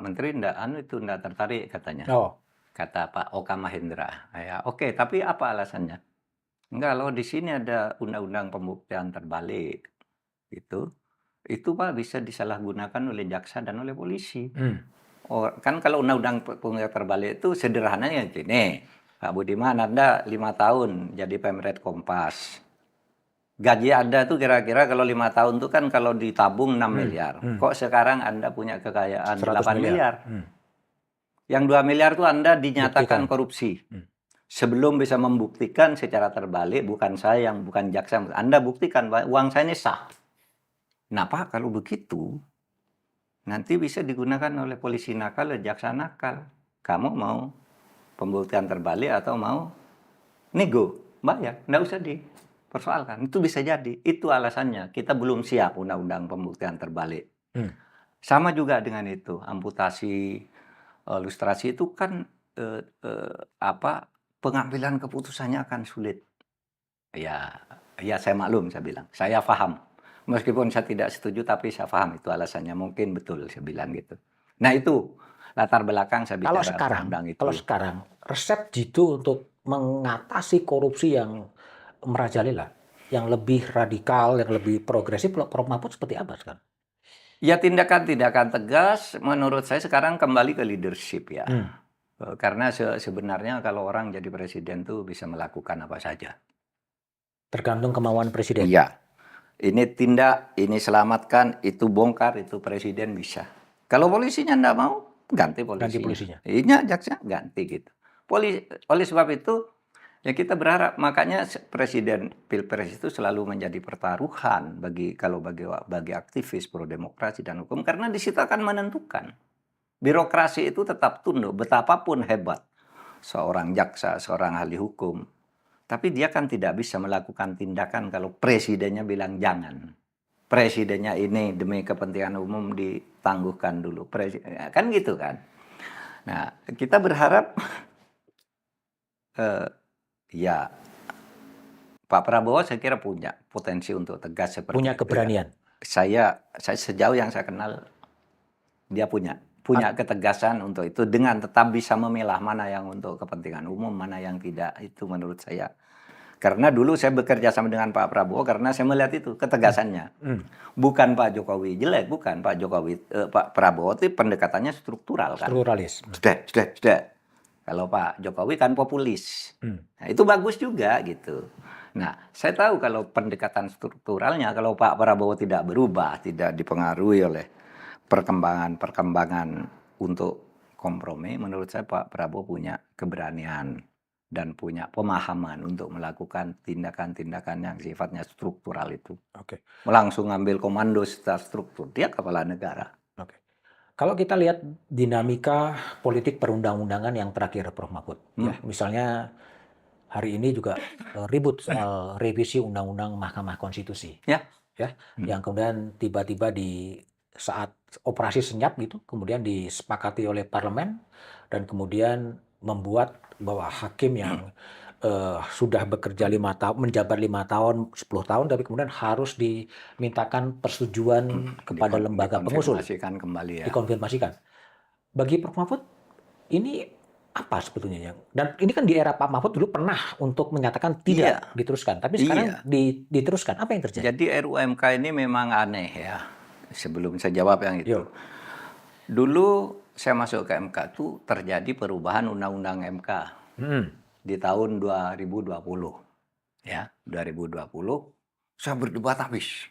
Menteri nggak tertarik katanya. Oh, Kata Pak Oka Mahendra. Ya, oke, tapi apa alasannya? Enggak, loh di sini ada undang-undang pembuktian terbalik. Itu Pak bisa disalahgunakan oleh jaksa dan oleh polisi. Oh, kan kalau undang-undang pembuktian terbalik itu sederhananya gini. Pak Budiman, Anda 5 tahun jadi Pemret Kompas. Gaji Anda tuh kira-kira kalau 5 tahun tuh kan kalau ditabung 6 miliar. Kok sekarang Anda punya kekayaan 100 8 miliar? miliar. Yang 2 miliar tuh Anda Buktikan. dinyatakan korupsi. Sebelum bisa membuktikan secara terbalik, bukan saya yang bukan jaksa, Anda buktikan bahwa uang saya ini sah. Nah Pak, kalau begitu, nanti bisa digunakan oleh polisi nakal, oleh jaksa nakal. Kamu mau pembuktian terbalik atau mau nego, bayar, nggak usah dipersoalkan. Itu bisa jadi. Itu alasannya. Kita belum siap undang-undang pembuktian terbalik. Sama juga dengan itu, amputasi, lustrasi itu kan pengambilan keputusannya akan sulit. Ya saya maklum, saya bilang. Saya paham. Meskipun saya tidak setuju, tapi saya paham itu alasannya. Mungkin betul, saya bilang gitu. Nah itu latar belakang saya bicara undang itu. Kalau sekarang resep Jitu untuk mengatasi korupsi yang merajalela, yang lebih radikal, yang lebih progresif, Prof. Mahfud seperti apa sekarang? Ya tindakan-tindakan tegas menurut saya sekarang kembali ke leadership ya. Karena sebenarnya kalau orang jadi presiden tuh bisa melakukan apa saja. Tergantung kemauan presiden. Iya. Ini tindak, ini selamatkan, itu bongkar, itu presiden bisa. Kalau polisinya enggak mau, ganti polisinya. Ini jaksa ganti gitu. Oleh sebab itu ya kita berharap, makanya presiden Pilpres itu selalu menjadi pertaruhan bagi aktivis pro demokrasi dan hukum, karena di situ akan menentukan. Birokrasi itu tetap tunduk betapapun hebat seorang jaksa, seorang ahli hukum. Tapi dia kan tidak bisa melakukan tindakan kalau presidennya bilang jangan. Presidennya ini demi kepentingan umum ditangguhkan dulu. Kan gitu kan. Nah, kita berharap ya Pak Prabowo saya kira punya potensi untuk tegas seperti punya itu. Keberanian. Ya. Saya sejauh yang saya kenal dia punya ketegasan untuk itu, dengan tetap bisa memilah mana yang untuk kepentingan umum, mana yang tidak. Itu menurut saya. Karena dulu saya bekerja sama dengan Pak Prabowo karena saya melihat itu ketegasannya. Bukan Pak Jokowi jelek, bukan Pak Prabowo itu pendekatannya struktural kan. Strukturalisme. Sudah. Kalau Pak Jokowi kan populis. Nah, itu bagus juga gitu. Nah, saya tahu kalau pendekatan strukturalnya, kalau Pak Prabowo tidak berubah, tidak dipengaruhi oleh perkembangan untuk kompromi, menurut saya Pak Prabowo punya keberanian dan punya pemahaman untuk melakukan tindakan-tindakan yang sifatnya struktural itu. Oke. Langsung ngambil komando secara struktur. Dia kepala negara. Oke. Kalau kita lihat dinamika politik perundang-undangan yang terakhir, Prof. Mahfud, ya, misalnya hari ini juga ribut soal revisi Undang-Undang Mahkamah Konstitusi, yang kemudian tiba-tiba di saat operasi senyap gitu, kemudian disepakati oleh parlemen dan kemudian membuat bahwa hakim yang sudah bekerja 5 tahun, menjabat 5 tahun, 10 tahun, tapi kemudian harus dimintakan persetujuan kepada lembaga pengusul. Dikonfirmasikan kembali ya. Dikonfirmasikan. Bagi Prof. Mahfud, ini apa sebetulnya yang, dan ini kan di era Pak Mahfud dulu pernah untuk menyatakan tidak diteruskan, tapi sekarang diteruskan. Apa yang terjadi? Jadi RUMK ini memang aneh ya. Sebelum saya jawab yang itu. Dulu saya masuk ke MK itu terjadi perubahan undang-undang MK di tahun 2020. Ya, 2020 saya berdebat habis.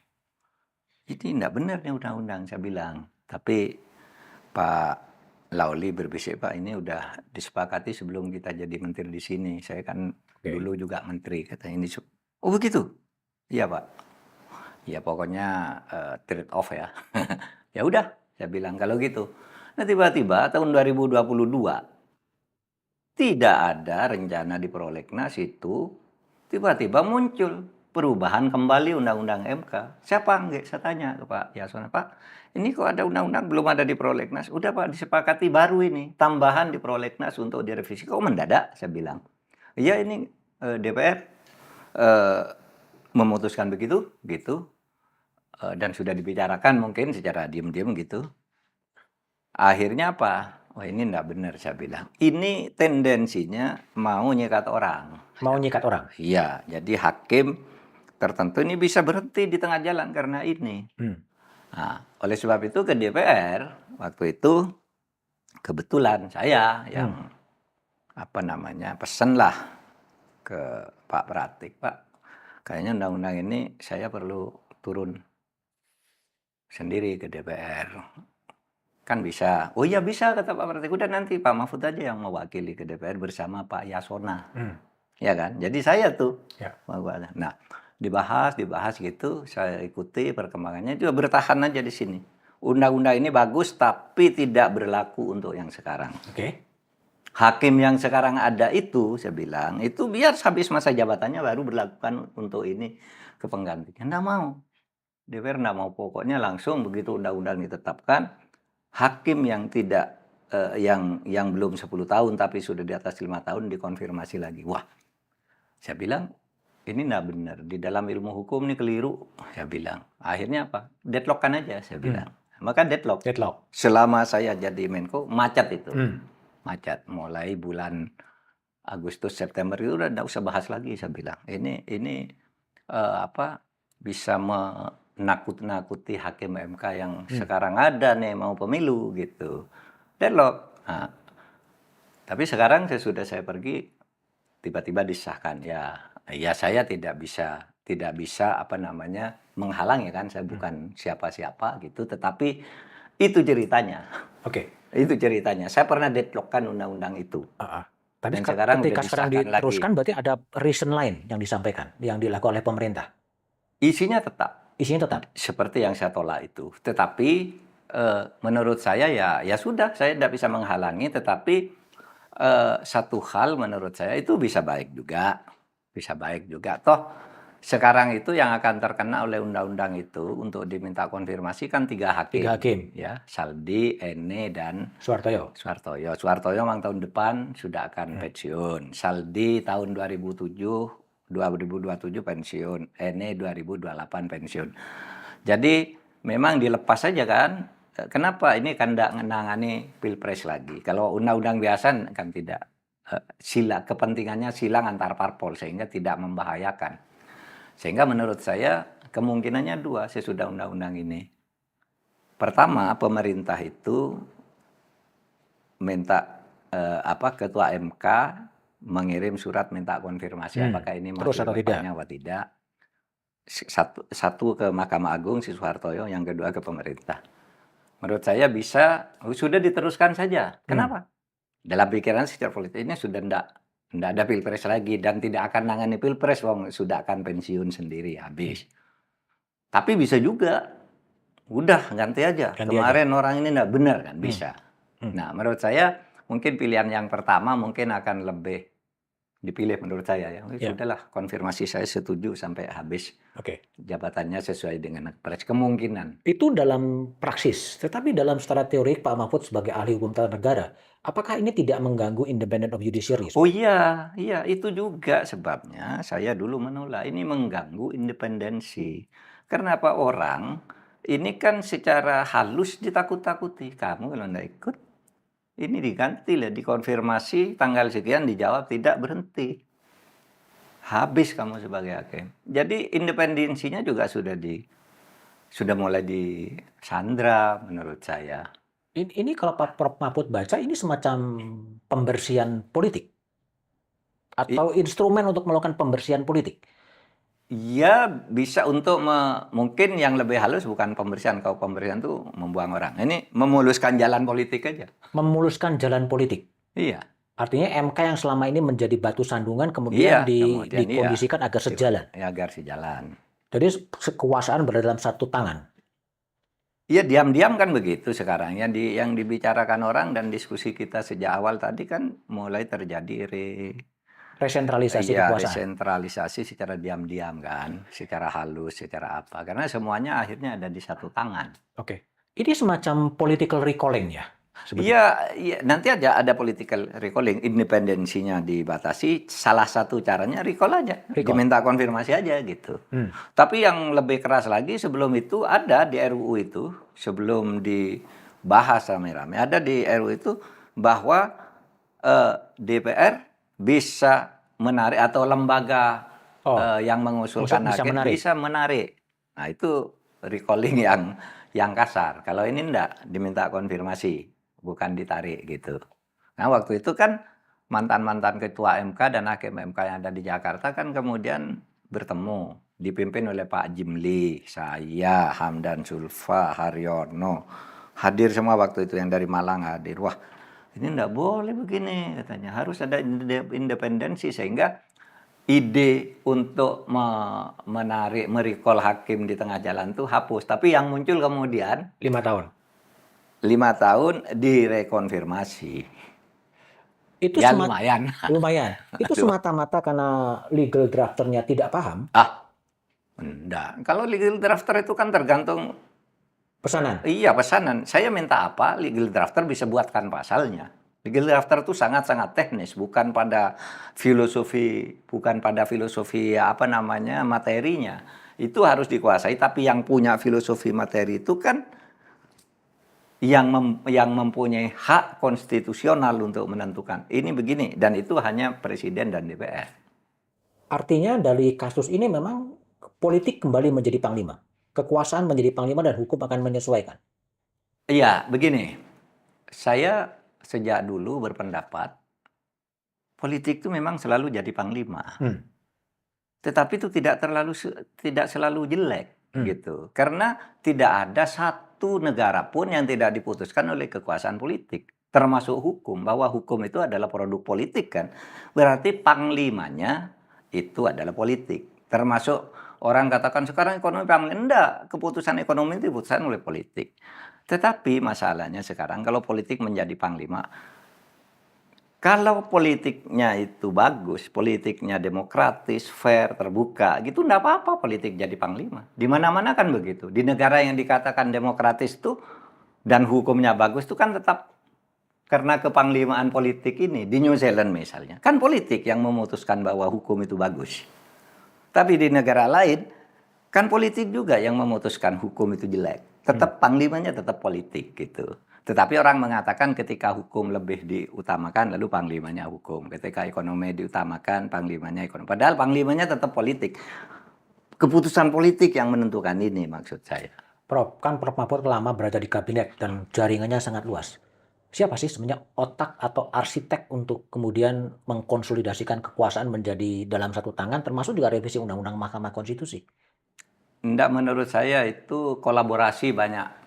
Ini tidak benar nih undang-undang, saya bilang. Tapi Pak Lauli berbisik, Pak, ini udah disepakati sebelum kita jadi menteri di sini. Saya kan dulu juga menteri, katanya ini. Oh begitu? Iya Pak. Ya pokoknya trade off ya. Ya udah, saya bilang kalau gitu. Nah tiba-tiba tahun 2022 tidak ada rencana di prolegnas itu, tiba-tiba muncul perubahan kembali Undang-Undang MK. Siapa nggak? Saya tanya ke Pak Yasona, Pak, ini kok ada undang-undang belum ada di prolegnas? Udah Pak, disepakati baru ini, tambahan di prolegnas untuk direvisi. Kok mendadak? Saya bilang. Iya ini DPR eh, memutuskan begitu, gitu, dan sudah dibicarakan mungkin secara diam-diam gitu. Akhirnya apa? Wah ini enggak benar saya bilang. Ini tendensinya mau nyikat orang. Mau nyikat orang. Iya, jadi hakim tertentu ini bisa berhenti di tengah jalan karena ini. Nah, oleh sebab itu ke DPR waktu itu kebetulan saya yang pesenlah ke Pak Pratik, Pak, kayaknya undang-undang ini saya perlu turun sendiri ke DPR. Kan bisa. Oh iya bisa kata Pak Pratik. Udah nanti Pak Mahfud aja yang mewakili ke DPR bersama Pak Yasona. Ya kan? Jadi saya tuh. Ya. Nah, dibahas gitu, saya ikuti perkembangannya, juga bertahan aja di sini. Undang-undang ini bagus tapi tidak berlaku untuk yang sekarang. Oke. Hakim yang sekarang ada itu, saya bilang, itu biar habis masa jabatannya baru berlakukan untuk ini ke penggantinya. Nggak mau. DPR nggak mau, pokoknya langsung begitu undang-undang ditetapkan, hakim yang tidak yang belum 10 tahun tapi sudah di atas 5 tahun dikonfirmasi lagi. Wah, saya bilang ini nggak benar. Di dalam ilmu hukum ini keliru, saya bilang. Akhirnya apa? Deadlock-kan aja, saya bilang. Maka deadlock. Selama saya jadi Menko, macet itu. Macet. Mulai bulan Agustus, September itu udah nggak usah bahas lagi, saya bilang. Ini bisa menakut-nakuti hakim MK yang sekarang ada nih, mau pemilu gitu. Deadlock. Nah, tapi sekarang sesudah saya pergi, tiba-tiba disahkan. Ya saya tidak bisa menghalang ya kan, saya bukan siapa-siapa gitu, tetapi itu ceritanya. Oke. Itu ceritanya. Saya pernah deadlock-kan undang-undang itu. Tapi Dan sekarang ketika sekarang diteruskan lagi. Berarti ada reason lain yang disampaikan, yang dilakukan oleh pemerintah. Isinya tetap. Isinya tetap. Seperti yang saya tolak itu. Tetapi menurut saya ya sudah, saya tidak bisa menghalangi, tetapi satu hal menurut saya itu bisa baik juga. Bisa baik juga. Toh sekarang itu yang akan terkena oleh undang-undang itu untuk diminta konfirmasi kan 3 hakim. 3 hakim. Ya, Saldi, Ene, dan Soehartoyo. Soehartoyo memang tahun depan sudah akan pensiun. Saldi tahun 2027 pensiun. Ene 2028 pensiun. Jadi memang dilepas saja kan. Kenapa? Ini kan tidak menangani pilpres lagi. Kalau undang-undang biasa kan tidak. Kepentingannya silang antar parpol sehingga tidak membahayakan. Sehingga menurut saya kemungkinannya 2 sesudah undang-undang ini. Pertama, pemerintah itu minta ketua MK mengirim surat minta konfirmasi apakah ini masih bapaknya atau tidak. Satu ke Mahkamah Agung si Soehartoyo, yang kedua ke pemerintah. Menurut saya sudah diteruskan saja. Kenapa? Dalam pikiran secara politik ini sudah tidak ada pilpres lagi dan tidak akan nangani pilpres, sudah akan pensiun sendiri habis. Tapi bisa juga, udah ganti aja. Kemarin orang ini tidak benar kan, bisa. Nah menurut saya mungkin pilihan yang pertama mungkin akan lebih dipilih menurut saya ya. Sudahlah, konfirmasi saya setuju sampai habis jabatannya sesuai dengan pres, kemungkinan. Itu dalam praksis, tetapi dalam secara teori Pak Mahfud sebagai ahli hukum tata negara, apakah ini tidak mengganggu independent of judiciary? Oh iya, itu juga sebabnya saya dulu menolak. Ini mengganggu independensi. Karena apa, orang ini kan secara halus ditakut-takuti. Kamu kalau nggak ikut, ini diganti lah, dikonfirmasi tanggal sekian, dijawab tidak, berhenti. Habis kamu sebagai hakim. Jadi independensinya juga sudah mulai disandra menurut saya. Ini kalau Pak Prof Mahfud baca, ini semacam pembersihan politik atau instrumen untuk melakukan pembersihan politik? Ya bisa untuk mungkin yang lebih halus bukan pembersihan. Kalau pembersihan itu membuang orang. Ini memuluskan jalan politik aja. Memuluskan jalan politik? Iya. Artinya MK yang selama ini menjadi batu sandungan kemudian dikondisikan agar sejalan? Ya, agar sejalan. Jadi kekuasaan berada dalam satu tangan? Iya, diam-diam kan begitu sekarang. Yang dibicarakan orang dan diskusi kita sejak awal tadi kan mulai terjadi Resentralisasi Iya, kekuasaan. resentralisasi secara diam-diam kan, secara halus, secara apa. Karena semuanya akhirnya ada di satu tangan. Oke. Ini semacam political recalling ya, sebetulnya. Iya, iya, nanti aja ada political recalling, independensinya dibatasi. Salah satu caranya recall aja, Recall. diminta konfirmasi aja gitu. Hmm. Tapi yang lebih keras lagi sebelum itu ada di RUU itu, sebelum dibahas rame-rame, ada di RUU itu bahwa DPR bisa menarik atau lembaga yang mengusulkan bisa angket menarik. bisa menarik. Nah itu recalling yang kasar. Kalau ini enggak, diminta konfirmasi, bukan ditarik gitu. Nah waktu itu kan mantan-mantan ketua MK dan hakim MK yang ada di Jakarta kan kemudian bertemu, dipimpin oleh Pak Jimli, saya, Hamdan Zulfa, Haryono. Hadir semua waktu itu, yang dari Malang hadir. Wah, ini enggak boleh begini katanya. Harus ada independensi sehingga ide untuk menarik, merecall hakim di tengah jalan tuh hapus. Tapi yang muncul kemudian 5 tahun. 5 tahun direkonfirmasi. Itu Ya lumayan. lumayan. Itu Aduh. semata-mata karena legal drafternya tidak paham Enggak. Kalau legal drafter itu kan tergantung, pesanan. iya pesanan. Saya minta apa, legal drafter bisa buatkan pasalnya. Legal drafter itu sangat-sangat teknis, bukan pada filosofi apa namanya materinya. Itu harus dikuasai. Tapi yang punya filosofi materi itu kan yang mempunyai hak konstitusional untuk menentukan ini begini, dan itu hanya Presiden dan DPR. Artinya dari kasus ini memang politik kembali menjadi panglima. Kekuasaan menjadi panglima dan hukum akan menyesuaikan. Iya, begini. Saya sejak dulu berpendapat politik itu memang selalu jadi panglima. Tetapi itu tidak selalu jelek gitu. Karena tidak ada satu negara pun yang tidak diputuskan oleh kekuasaan politik, termasuk hukum, bahwa hukum itu adalah produk politik kan. Berarti panglimanya itu adalah politik. Termasuk orang katakan sekarang ekonomi panglima, enggak, keputusan ekonomi itu diputuskan oleh politik. Tetapi masalahnya sekarang kalau politik menjadi panglima, kalau politiknya itu bagus, politiknya demokratis, fair, terbuka, gitu enggak apa-apa politik jadi panglima. Di mana-mana kan begitu. Di negara yang dikatakan demokratis itu dan hukumnya bagus itu kan tetap karena kepanglimaan politik ini. Di New Zealand misalnya, kan politik yang memutuskan bahwa hukum itu bagus. Tapi di negara lain, kan politik juga yang memutuskan hukum itu jelek. Tetap panglimanya tetap politik gitu. Tetapi orang mengatakan ketika hukum lebih diutamakan, lalu panglimanya hukum. Ketika ekonomi diutamakan, panglimanya ekonomi. Padahal panglimanya tetap politik. Keputusan politik yang menentukan ini maksud saya. Prof, kan Prof Mahfud lama berada di kabinet dan jaringannya sangat luas. Siapa sih sebenarnya otak atau arsitek untuk kemudian mengkonsolidasikan kekuasaan menjadi dalam satu tangan, termasuk juga revisi Undang-Undang Mahkamah Konstitusi? Enggak, menurut saya itu kolaborasi banyak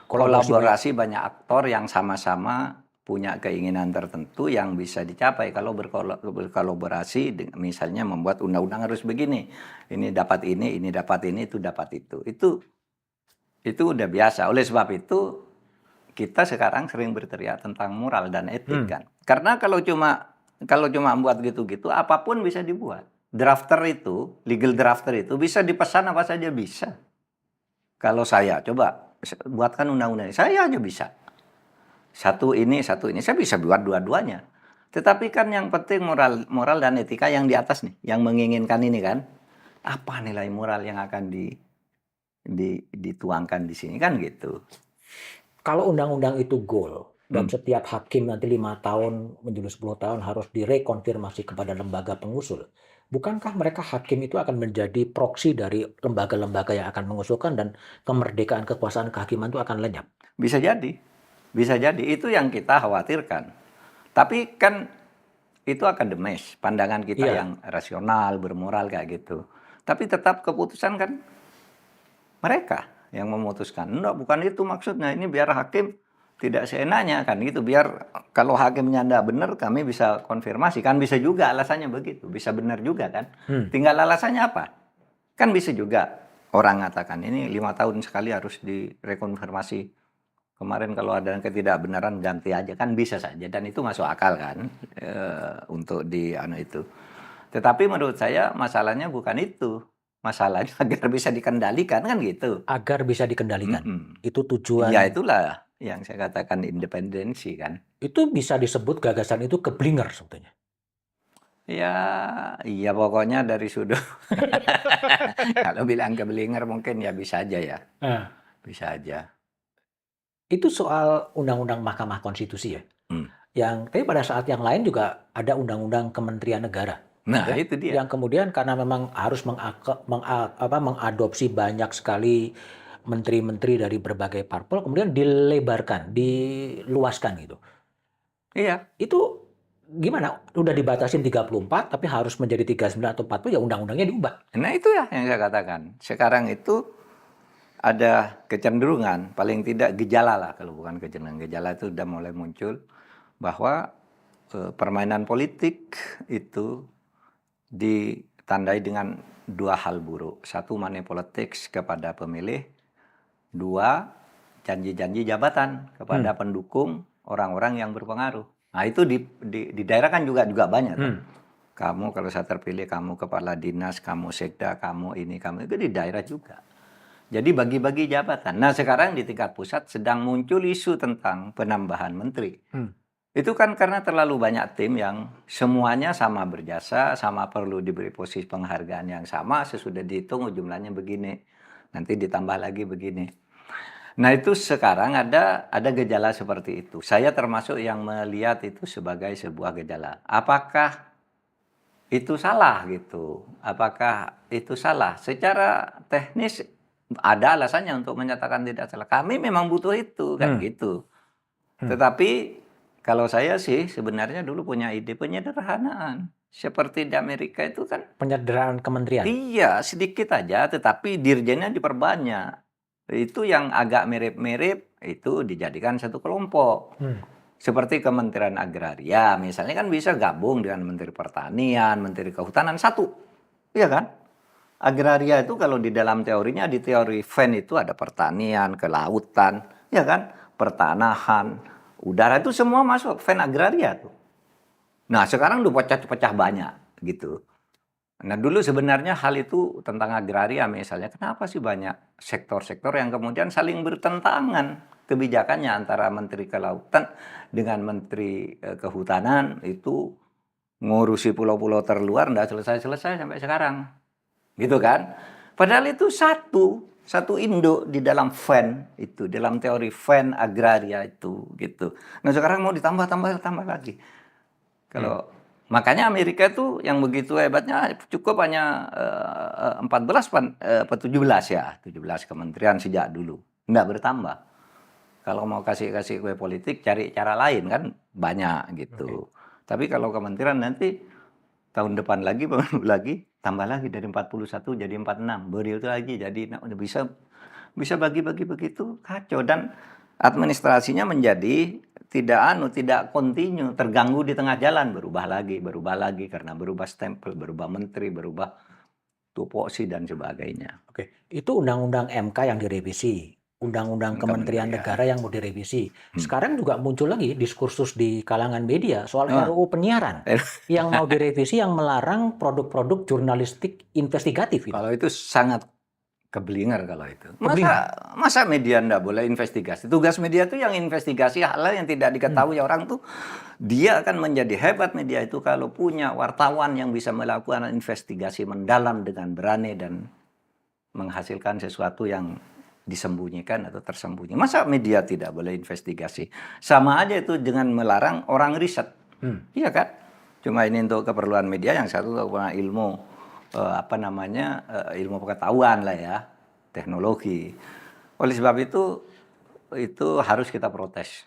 banyak aktor yang sama-sama punya keinginan tertentu yang bisa dicapai kalau berkolaborasi, misalnya membuat undang-undang harus begini, ini dapat ini dapat ini, itu dapat itu. Itu udah biasa. Oleh sebab itu kita sekarang sering berteriak tentang moral dan etik kan. Karena kalau cuma buat gitu-gitu, apapun bisa dibuat. Drafter itu, legal drafter itu bisa dipesan apa saja bisa. Kalau saya coba buatkan undang-undang, saya aja bisa. Satu ini, saya bisa buat dua-duanya. Tetapi kan yang penting moral dan etika yang di atas nih, yang menginginkan ini kan. Apa nilai moral yang akan dituangkan di sini kan gitu. Kalau undang-undang itu goal, dan setiap hakim nanti 5 tahun menjadi 10 tahun harus direkonfirmasi kepada lembaga pengusul, bukankah mereka hakim itu akan menjadi proksi dari lembaga-lembaga yang akan mengusulkan dan kemerdekaan kekuasaan kehakiman itu akan lenyap? Bisa jadi. Itu yang kita khawatirkan. Tapi kan itu akademis, pandangan kita yang rasional, bermoral kayak gitu. Tapi tetap keputusan kan mereka yang memutuskan. Enggak, bukan itu maksudnya. Ini biar hakim tidak seenaknya kan gitu. Biar kalau hakimnya enggak benar, kami bisa konfirmasi. Kan bisa juga alasannya begitu. Bisa benar juga kan. Tinggal alasannya apa? Kan bisa juga orang mengatakan ini 5 tahun sekali harus direkonfirmasi Kemarin kalau ada ketidakbenaran ganti aja kan bisa saja dan itu masuk akal kan untuk di itu. Tetapi menurut saya masalahnya bukan itu. Masalahnya agar bisa dikendalikan kan gitu. Agar bisa dikendalikan. Mm-mm. Itu Ya tujuan. itulah yang saya katakan independensi kan. Itu bisa disebut gagasan itu keblinger sebetulnya. Ya, iya pokoknya dari sudut. Kalau bilang keblinger mungkin ya bisa aja ya. Nah, Bisa aja. itu soal undang-undang Mahkamah Konstitusi ya. Hmm. Tapi pada saat yang lain juga ada undang-undang Kementerian Negara. Nah, Ya, itu dia. yang kemudian karena memang harus mengadopsi banyak sekali menteri-menteri dari berbagai parpol, kemudian dilebarkan, diluaskan gitu. Iya. Itu gimana? Udah dibatasin 34, tapi harus menjadi 39 atau 40, ya undang-undangnya diubah. Nah, itu ya yang saya katakan. Sekarang itu ada kecenderungan, paling tidak gejala lah, kalau bukan kecenderungan. Gejala itu sudah mulai muncul bahwa permainan politik itu ditandai dengan dua hal buruk. Satu, money politics kepada pemilih. Dua, janji-janji jabatan kepada pendukung orang-orang yang berpengaruh. Nah, itu di daerah kan juga banyak. Kamu kalau saya terpilih, kamu kepala dinas, kamu sekda, kamu ini, kamu itu di daerah juga. Jadi bagi-bagi jabatan. Nah, sekarang di tingkat pusat sedang muncul isu tentang penambahan menteri. Itu kan karena terlalu banyak tim yang semuanya sama berjasa, sama perlu diberi posisi penghargaan yang sama, sesudah dihitung jumlahnya begini. Nanti ditambah lagi begini. Nah, itu sekarang ada gejala seperti itu. Saya termasuk yang melihat itu sebagai sebuah gejala. Apakah itu salah gitu? Apakah itu salah? Secara teknis ada alasannya untuk menyatakan tidak salah. Kami memang butuh itu kan gitu. Tetapi kalau saya sih sebenarnya dulu punya ide penyederhanaan. Seperti di Amerika itu kan. Penyederhanaan kementerian. Iya, sedikit aja tetapi dirjennya diperbanyak. Itu yang agak mirip-mirip itu dijadikan satu kelompok. Seperti Kementerian Agraria, misalnya kan bisa gabung dengan Menteri Pertanian, Menteri Kehutanan satu. Iya kan? Agraria itu kalau di dalam teorinya, di teori Venn itu ada pertanian, kelautan, ya kan? Pertanahan, udara itu semua masuk Venn Agraria tuh. Nah, sekarang udah pecah-pecah banyak gitu. Nah, dulu sebenarnya hal itu tentang agraria misalnya, kenapa sih banyak sektor-sektor yang kemudian saling bertentangan kebijakannya antara Menteri Kelautan dengan Menteri Kehutanan itu ngurusi pulau-pulau terluar enggak selesai-selesai sampai sekarang. Gitu kan? Padahal itu satu induk di dalam Venn itu, dalam teori Venn agraria itu gitu. Nah, sekarang mau ditambah lagi. Kalau makanya Amerika itu yang begitu hebatnya cukup hanya 14 apa 17 ya, 17 kementerian sejak dulu. Enggak bertambah. Kalau mau kasih kue politik cari cara lain kan banyak gitu. Tapi kalau kementerian nanti tahun depan lagi baru lagi tambah lagi dari 41 jadi 46. Baru itu lagi jadi udah bisa bagi-bagi begitu kacau dan administrasinya menjadi tidak kontinu, terganggu di tengah jalan, berubah lagi karena berubah stempel, berubah menteri, berubah tupoksi dan sebagainya. Oke, itu undang-undang MK yang direvisi, undang-undang Kementerian Negara yang mau direvisi. Sekarang juga muncul lagi diskursus di kalangan media soal RUU penyiaran yang mau direvisi yang melarang produk-produk jurnalistik investigatif. Gitu. Kalau itu sangat keblinger kalau itu. Masa media enggak boleh investigasi? Tugas media itu yang investigasi hal yang tidak diketahui orang tuh. Dia akan menjadi hebat media itu kalau punya wartawan yang bisa melakukan investigasi mendalam dengan berani dan menghasilkan sesuatu yang disembunyikan atau tersembunyi. Masa media tidak boleh investigasi? Sama aja itu dengan melarang orang riset. Iya kan? Cuma ini untuk keperluan media, yang satu untuk ilmu ilmu pengetahuan lah ya, teknologi. Oleh sebab itu harus kita protes.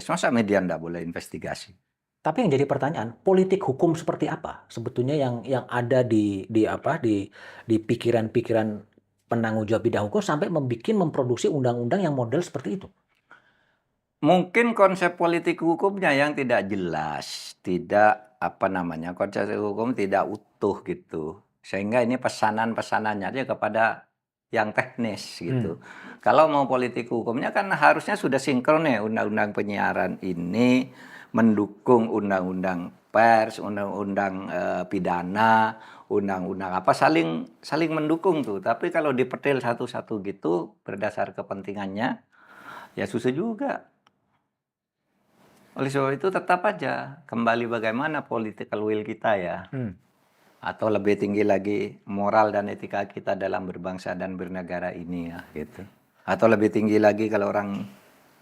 Masa media enggak boleh investigasi? Tapi yang jadi pertanyaan, politik hukum seperti apa sebetulnya yang ada di pikiran-pikiran penanggung jawab bidang hukum sampai memproduksi undang-undang yang model seperti itu? Mungkin konsep politik hukumnya yang tidak jelas, konsep hukum tidak utuh gitu. Sehingga ini pesanannya aja kepada yang teknis gitu. Kalau mau politik hukumnya kan harusnya sudah sinkron ya, undang-undang penyiaran ini mendukung undang-undang pers, undang-undang pidana, undang-undang apa saling mendukung tuh. Tapi kalau dipetil satu-satu gitu berdasar kepentingannya ya susah juga. Oleh sebab itu tetap aja kembali bagaimana political will kita ya. Atau lebih tinggi lagi moral dan etika kita dalam berbangsa dan bernegara ini ya gitu. Atau lebih tinggi lagi kalau orang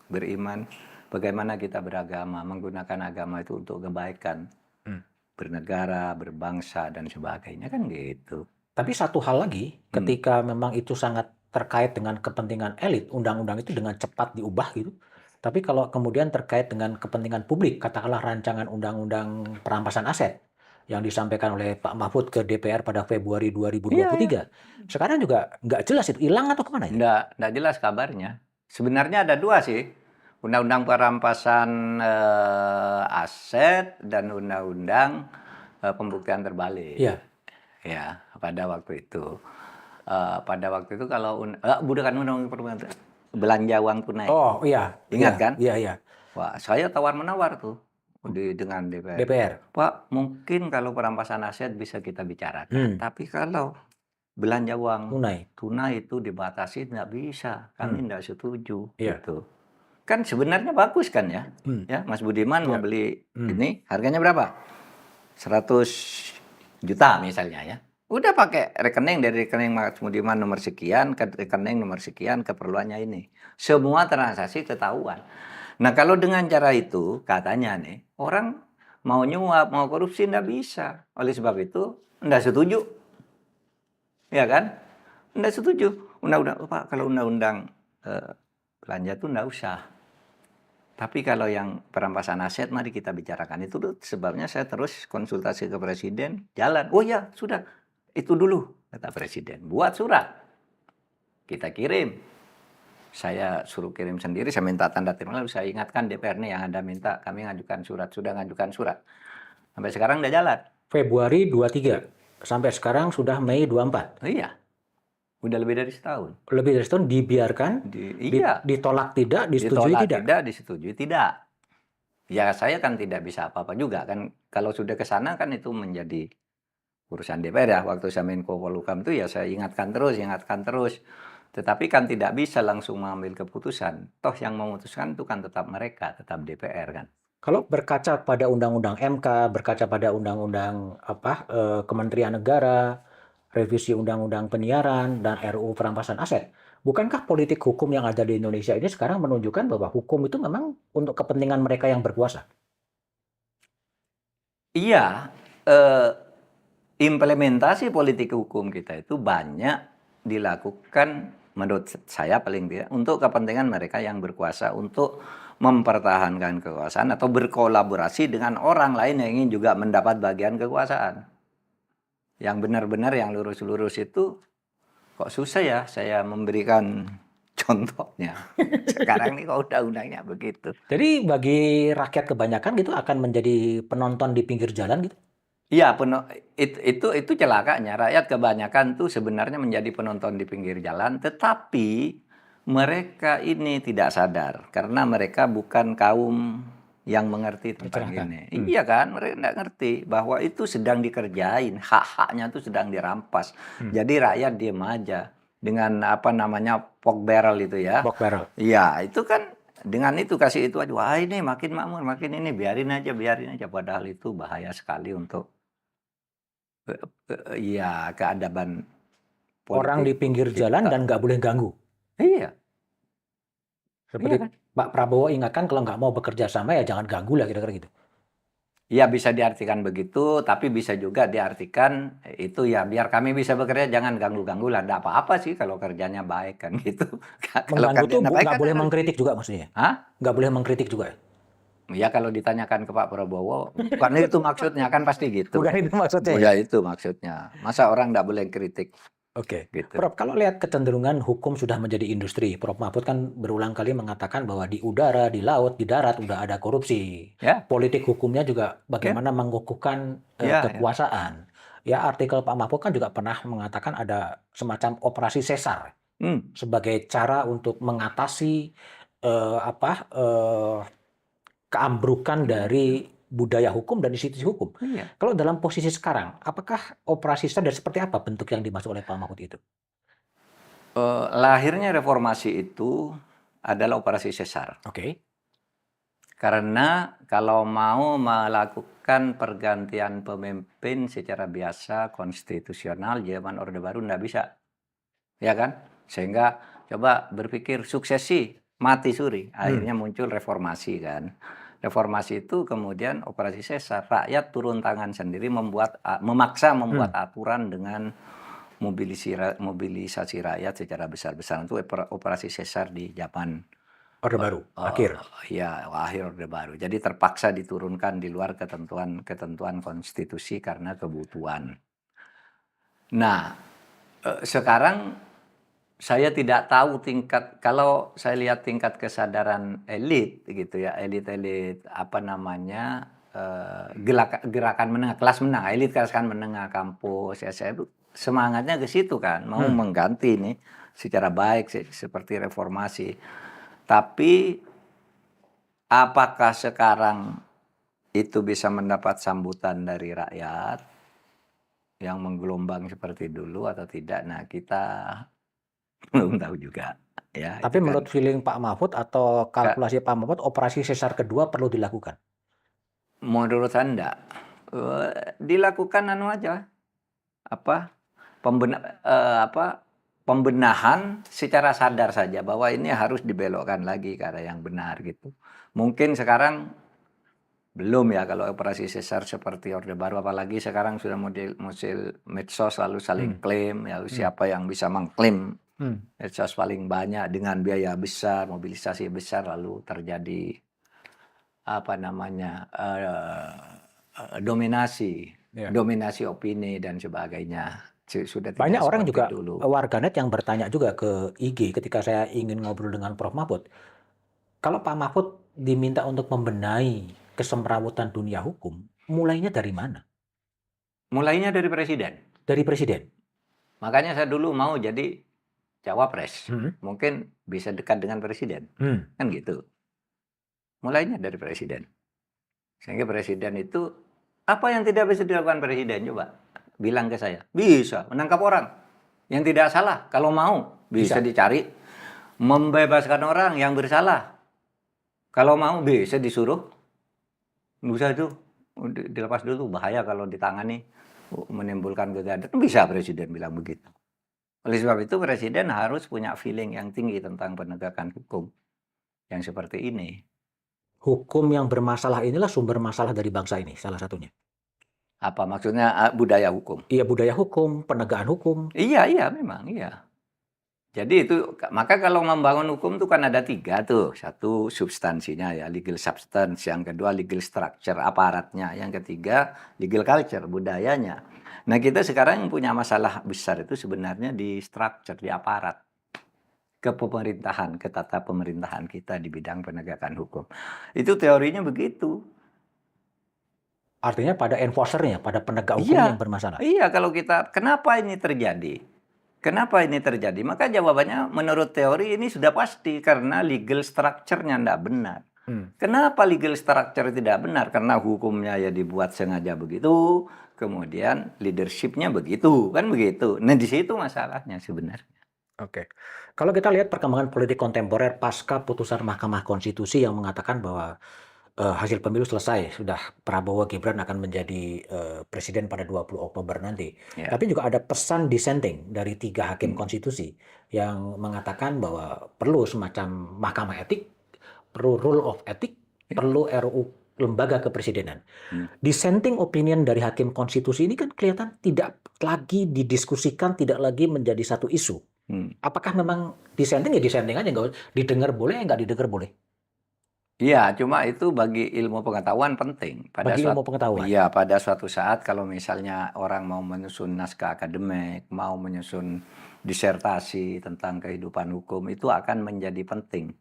beriman bagaimana kita beragama, menggunakan agama itu untuk kebaikan bernegara, berbangsa dan sebagainya kan gitu. Tapi satu hal lagi, ketika memang itu sangat terkait dengan kepentingan elit, undang-undang itu dengan cepat diubah gitu. Tapi kalau kemudian terkait dengan kepentingan publik, katakanlah rancangan undang-undang perampasan aset yang disampaikan oleh Pak Mahfud ke DPR pada Februari Iya, iya. 2023, sekarang juga nggak jelas itu, hilang atau kemana ya? Nggak jelas kabarnya. Sebenarnya ada dua sih. Undang-undang perampasan aset dan undang-undang pembuktian terbalik. Iya. Ya, pada waktu itu. Pada waktu itu kalau bukan undang-undang perampasan belanja uang tunai. Oh iya. Ingat Iya, kan? iya, iya. Wah, saya tawar-menawar tuh dengan DPR. DPR. Pak, mungkin kalau perampasan aset bisa kita bicarakan. Tapi kalau belanja uang tunai itu dibatasi nggak bisa. Kami nggak setuju. Iya. Gitu. Kan sebenarnya bagus kan ya? Ya, Mas Budiman mau beli ini harganya berapa? 100 juta misalnya ya. Udah pakai rekening dari rekening Mas Budiman nomor sekian ke rekening nomor sekian keperluannya ini. Semua transaksi ketahuan. Nah kalau dengan cara itu katanya nih orang mau nyuap mau korupsi nggak bisa. Oleh sebab itu nggak setuju, ya kan? Nggak setuju. Undang-undang Pak kalau undang-undang belanja tuh nggak usah. Tapi kalau yang perampasan aset mari kita bicarakan. Itu sebabnya saya terus konsultasi ke Presiden, jalan. Oh ya, sudah. Itu dulu, kata Presiden. Buat surat. Kita kirim. Saya suruh kirim sendiri, saya minta tanda terima. Lalu saya ingatkan DPR nih yang ada minta, kami ngajukan surat. Sudah ngajukan surat. Sampai sekarang udah jalan. Februari 23. Sampai sekarang sudah Mei 24. Oh iya. Udah lebih dari setahun. Lebih dari setahun dibiarkan, iya. Ditolak tidak, disetujui tidak? Ditolak tidak, disetujui tidak. Ya saya kan tidak bisa apa-apa juga kan. Kalau sudah ke sana kan itu menjadi urusan DPR ya. Waktu saya Menko Polhukam itu ya saya ingatkan terus. Tetapi kan tidak bisa langsung mengambil keputusan. Toh yang memutuskan itu kan tetap mereka, tetap DPR kan. Kalau berkaca pada Undang-Undang MK, berkaca pada Undang-Undang Kementerian Negara, revisi Undang-Undang Penyiaran, dan RUU Perampasan Aset, bukankah politik hukum yang ada di Indonesia ini sekarang menunjukkan bahwa hukum itu memang untuk kepentingan mereka yang berkuasa? Iya, implementasi politik hukum kita itu banyak dilakukan menurut saya paling tidak untuk kepentingan mereka yang berkuasa untuk mempertahankan kekuasaan atau berkolaborasi dengan orang lain yang ingin juga mendapat bagian kekuasaan. Yang benar-benar yang lurus-lurus itu kok susah ya saya memberikan contohnya. Sekarang ini kok undang-undangnya begitu. Jadi bagi rakyat kebanyakan gitu akan menjadi penonton di pinggir jalan gitu? Iya, itu celakanya. Rakyat kebanyakan tuh sebenarnya menjadi penonton di pinggir jalan, tetapi mereka ini tidak sadar karena mereka bukan kaum yang mengerti tentang ini. Iya kan, mereka tidak ngerti bahwa itu sedang dikerjain, hak-haknya itu sedang dirampas. Jadi rakyat diem aja dengan apa namanya pork barrel itu ya. Pork barrel. Iya, itu kan dengan itu kasih itu aja, wah ini makin makmur, makin ini biarin aja. Padahal itu bahaya sekali untuk ya keadaban politik. Orang di pinggir jalan dan nggak boleh ganggu. Iya. Seperti Iya kan? Pak Prabowo ingatkan kalau nggak mau bekerja sama ya jangan ganggu lah kira-kira gitu. Ya bisa diartikan begitu, tapi bisa juga diartikan itu ya biar kami bisa bekerja jangan ganggu-ganggu lah. Nggak apa-apa sih kalau kerjanya baik kan gitu. Kalau Mengganggu tuh kerjanya baik nggak kan boleh mengkritik juga maksudnya? Hah? Nggak boleh mengkritik juga ya? Ya kalau ditanyakan ke Pak Prabowo, bukan itu maksudnya kan pasti gitu. Bukan itu maksudnya ya? Itu maksudnya. Masa orang nggak boleh kritik. Oke. Gitu. Prof, kalau lihat kecenderungan hukum sudah menjadi industri, Prof Mahfud kan berulang kali mengatakan bahwa di udara, di laut, di darat udah ada korupsi. Ya. Politik hukumnya juga bagaimana mengukuhkan kekuasaan. Ya, artikel Pak Mahfud kan juga pernah mengatakan ada semacam operasi sesar sebagai cara untuk mengatasi apa keambrukan Iya, dari budaya hukum dan institusi hukum. iya. Kalau dalam posisi sekarang, apakah operasi sesar dan seperti apa bentuk yang dimaksud oleh Pak Mahfud itu? Lahirnya reformasi itu adalah operasi sesar. Oke. Karena kalau mau melakukan pergantian pemimpin secara biasa konstitusional zaman Orde Baru nggak bisa, ya kan? Sehingga coba berpikir suksesi mati suri, Hmm. akhirnya muncul reformasi kan. Reformasi itu kemudian operasi sesar, rakyat turun tangan sendiri memaksa Hmm. membuat aturan dengan mobilisasi rakyat secara besar-besaran. Itu operasi sesar di zaman Orde Baru, akhir. ya akhir Orde Baru. Jadi terpaksa diturunkan di luar ketentuan konstitusi karena kebutuhan. Nah, sekarang saya tidak tahu kalau saya lihat tingkat kesadaran elit gitu ya, elit-elit apa namanya, gerakan menengah, kelas menengah, elit kelas menengah, kampus, saya itu semangatnya ke situ kan, mau Hmm. mengganti nih secara baik seperti reformasi. Tapi apakah sekarang itu bisa mendapat sambutan dari rakyat yang menggelombang seperti dulu atau tidak? Nah, kita belum tahu juga, ya Tapi itu kan. menurut feeling Pak Mahfud atau Kak, kalkulasi Pak Mahfud, operasi sesar kedua perlu dilakukan? menurut saya enggak. Dilakukan anu aja, apa, pembenahan secara sadar saja bahwa ini harus dibelokkan lagi ke arah yang benar gitu. Mungkin sekarang belum ya kalau operasi sesar seperti Orde Baru, apalagi sekarang sudah model medsos lalu saling Hmm. klaim, ya Hmm. siapa yang bisa mengklaim Hmm. medsos paling banyak dengan biaya besar, mobilisasi besar, lalu terjadi apa namanya, dominasi Ya. dominasi opini dan sebagainya. Sudah Banyak tidak orang seperti juga dulu. warganet yang bertanya juga ke IG ketika saya ingin ngobrol dengan Prof. Mahfud. Kalau Pak Mahfud diminta untuk membenahi kesemrawutan dunia hukum, mulainya dari mana? Mulainya dari presiden. Dari presiden. Makanya saya dulu mau jadi cawapres. Hmm. Mungkin bisa dekat dengan presiden. Hmm. Kan gitu. Mulainya dari presiden. Sehingga presiden itu, apa yang tidak bisa dilakukan presiden? Coba bilang ke saya. Bisa menangkap orang yang tidak salah. Kalau mau bisa Bisa. dicari. Membebaskan orang yang bersalah. Kalau mau bisa disuruh. Bisa itu dilepas dulu. Bahaya kalau ditangani menimbulkan kegaduhan. Bisa presiden bilang begitu. Oleh sebab itu presiden harus punya feeling yang tinggi tentang penegakan hukum yang seperti ini. Hukum yang bermasalah inilah sumber masalah dari bangsa ini, salah satunya. Apa maksudnya budaya hukum? Iya, budaya hukum, penegakan hukum. Iya, iya memang, iya. Jadi itu, maka kalau membangun hukum itu kan ada 3 tuh. Satu substansinya ya, legal substance. Yang kedua legal structure, aparatnya. Yang ketiga legal culture, budayanya. Nah kita sekarang yang punya masalah besar itu sebenarnya di structure, di aparat. Kepemerintahan, ke tata pemerintahan kita di bidang penegakan hukum. Itu teorinya begitu. Artinya pada enforcernya, pada penegak hukum Iya, yang bermasalah. iya kalau kita, kenapa ini terjadi? Kenapa ini terjadi? Maka jawabannya menurut teori ini sudah pasti karena legal structure-nya tidak benar. Hmm. Kenapa legal structure tidak benar? Karena hukumnya ya dibuat sengaja begitu, kemudian leadership-nya begitu, kan begitu. Nah di situ masalahnya sebenarnya. Oke. Kalau kita lihat perkembangan politik kontemporer pasca putusan Mahkamah Konstitusi yang mengatakan bahwa hasil pemilu selesai, sudah Prabowo Gibran akan menjadi presiden pada 20 Oktober nanti. Ya. Tapi juga ada pesan dissenting dari 3 hakim Hmm. konstitusi yang mengatakan bahwa perlu semacam mahkamah etik, perlu rule of etik, Ya. perlu RUU lembaga kepresidenan. Hmm. Dissenting opinion dari hakim konstitusi ini kan kelihatan tidak lagi didiskusikan, tidak lagi menjadi satu isu. Apakah memang dissenting ya dissenting aja, nggak didengar boleh, nggak didengar boleh? Iya, cuma itu bagi ilmu pengetahuan penting. Bagi ilmu pengetahuan. Iya, pada suatu saat kalau misalnya orang mau menyusun naskah akademik, mau menyusun disertasi tentang kehidupan hukum, itu akan menjadi penting.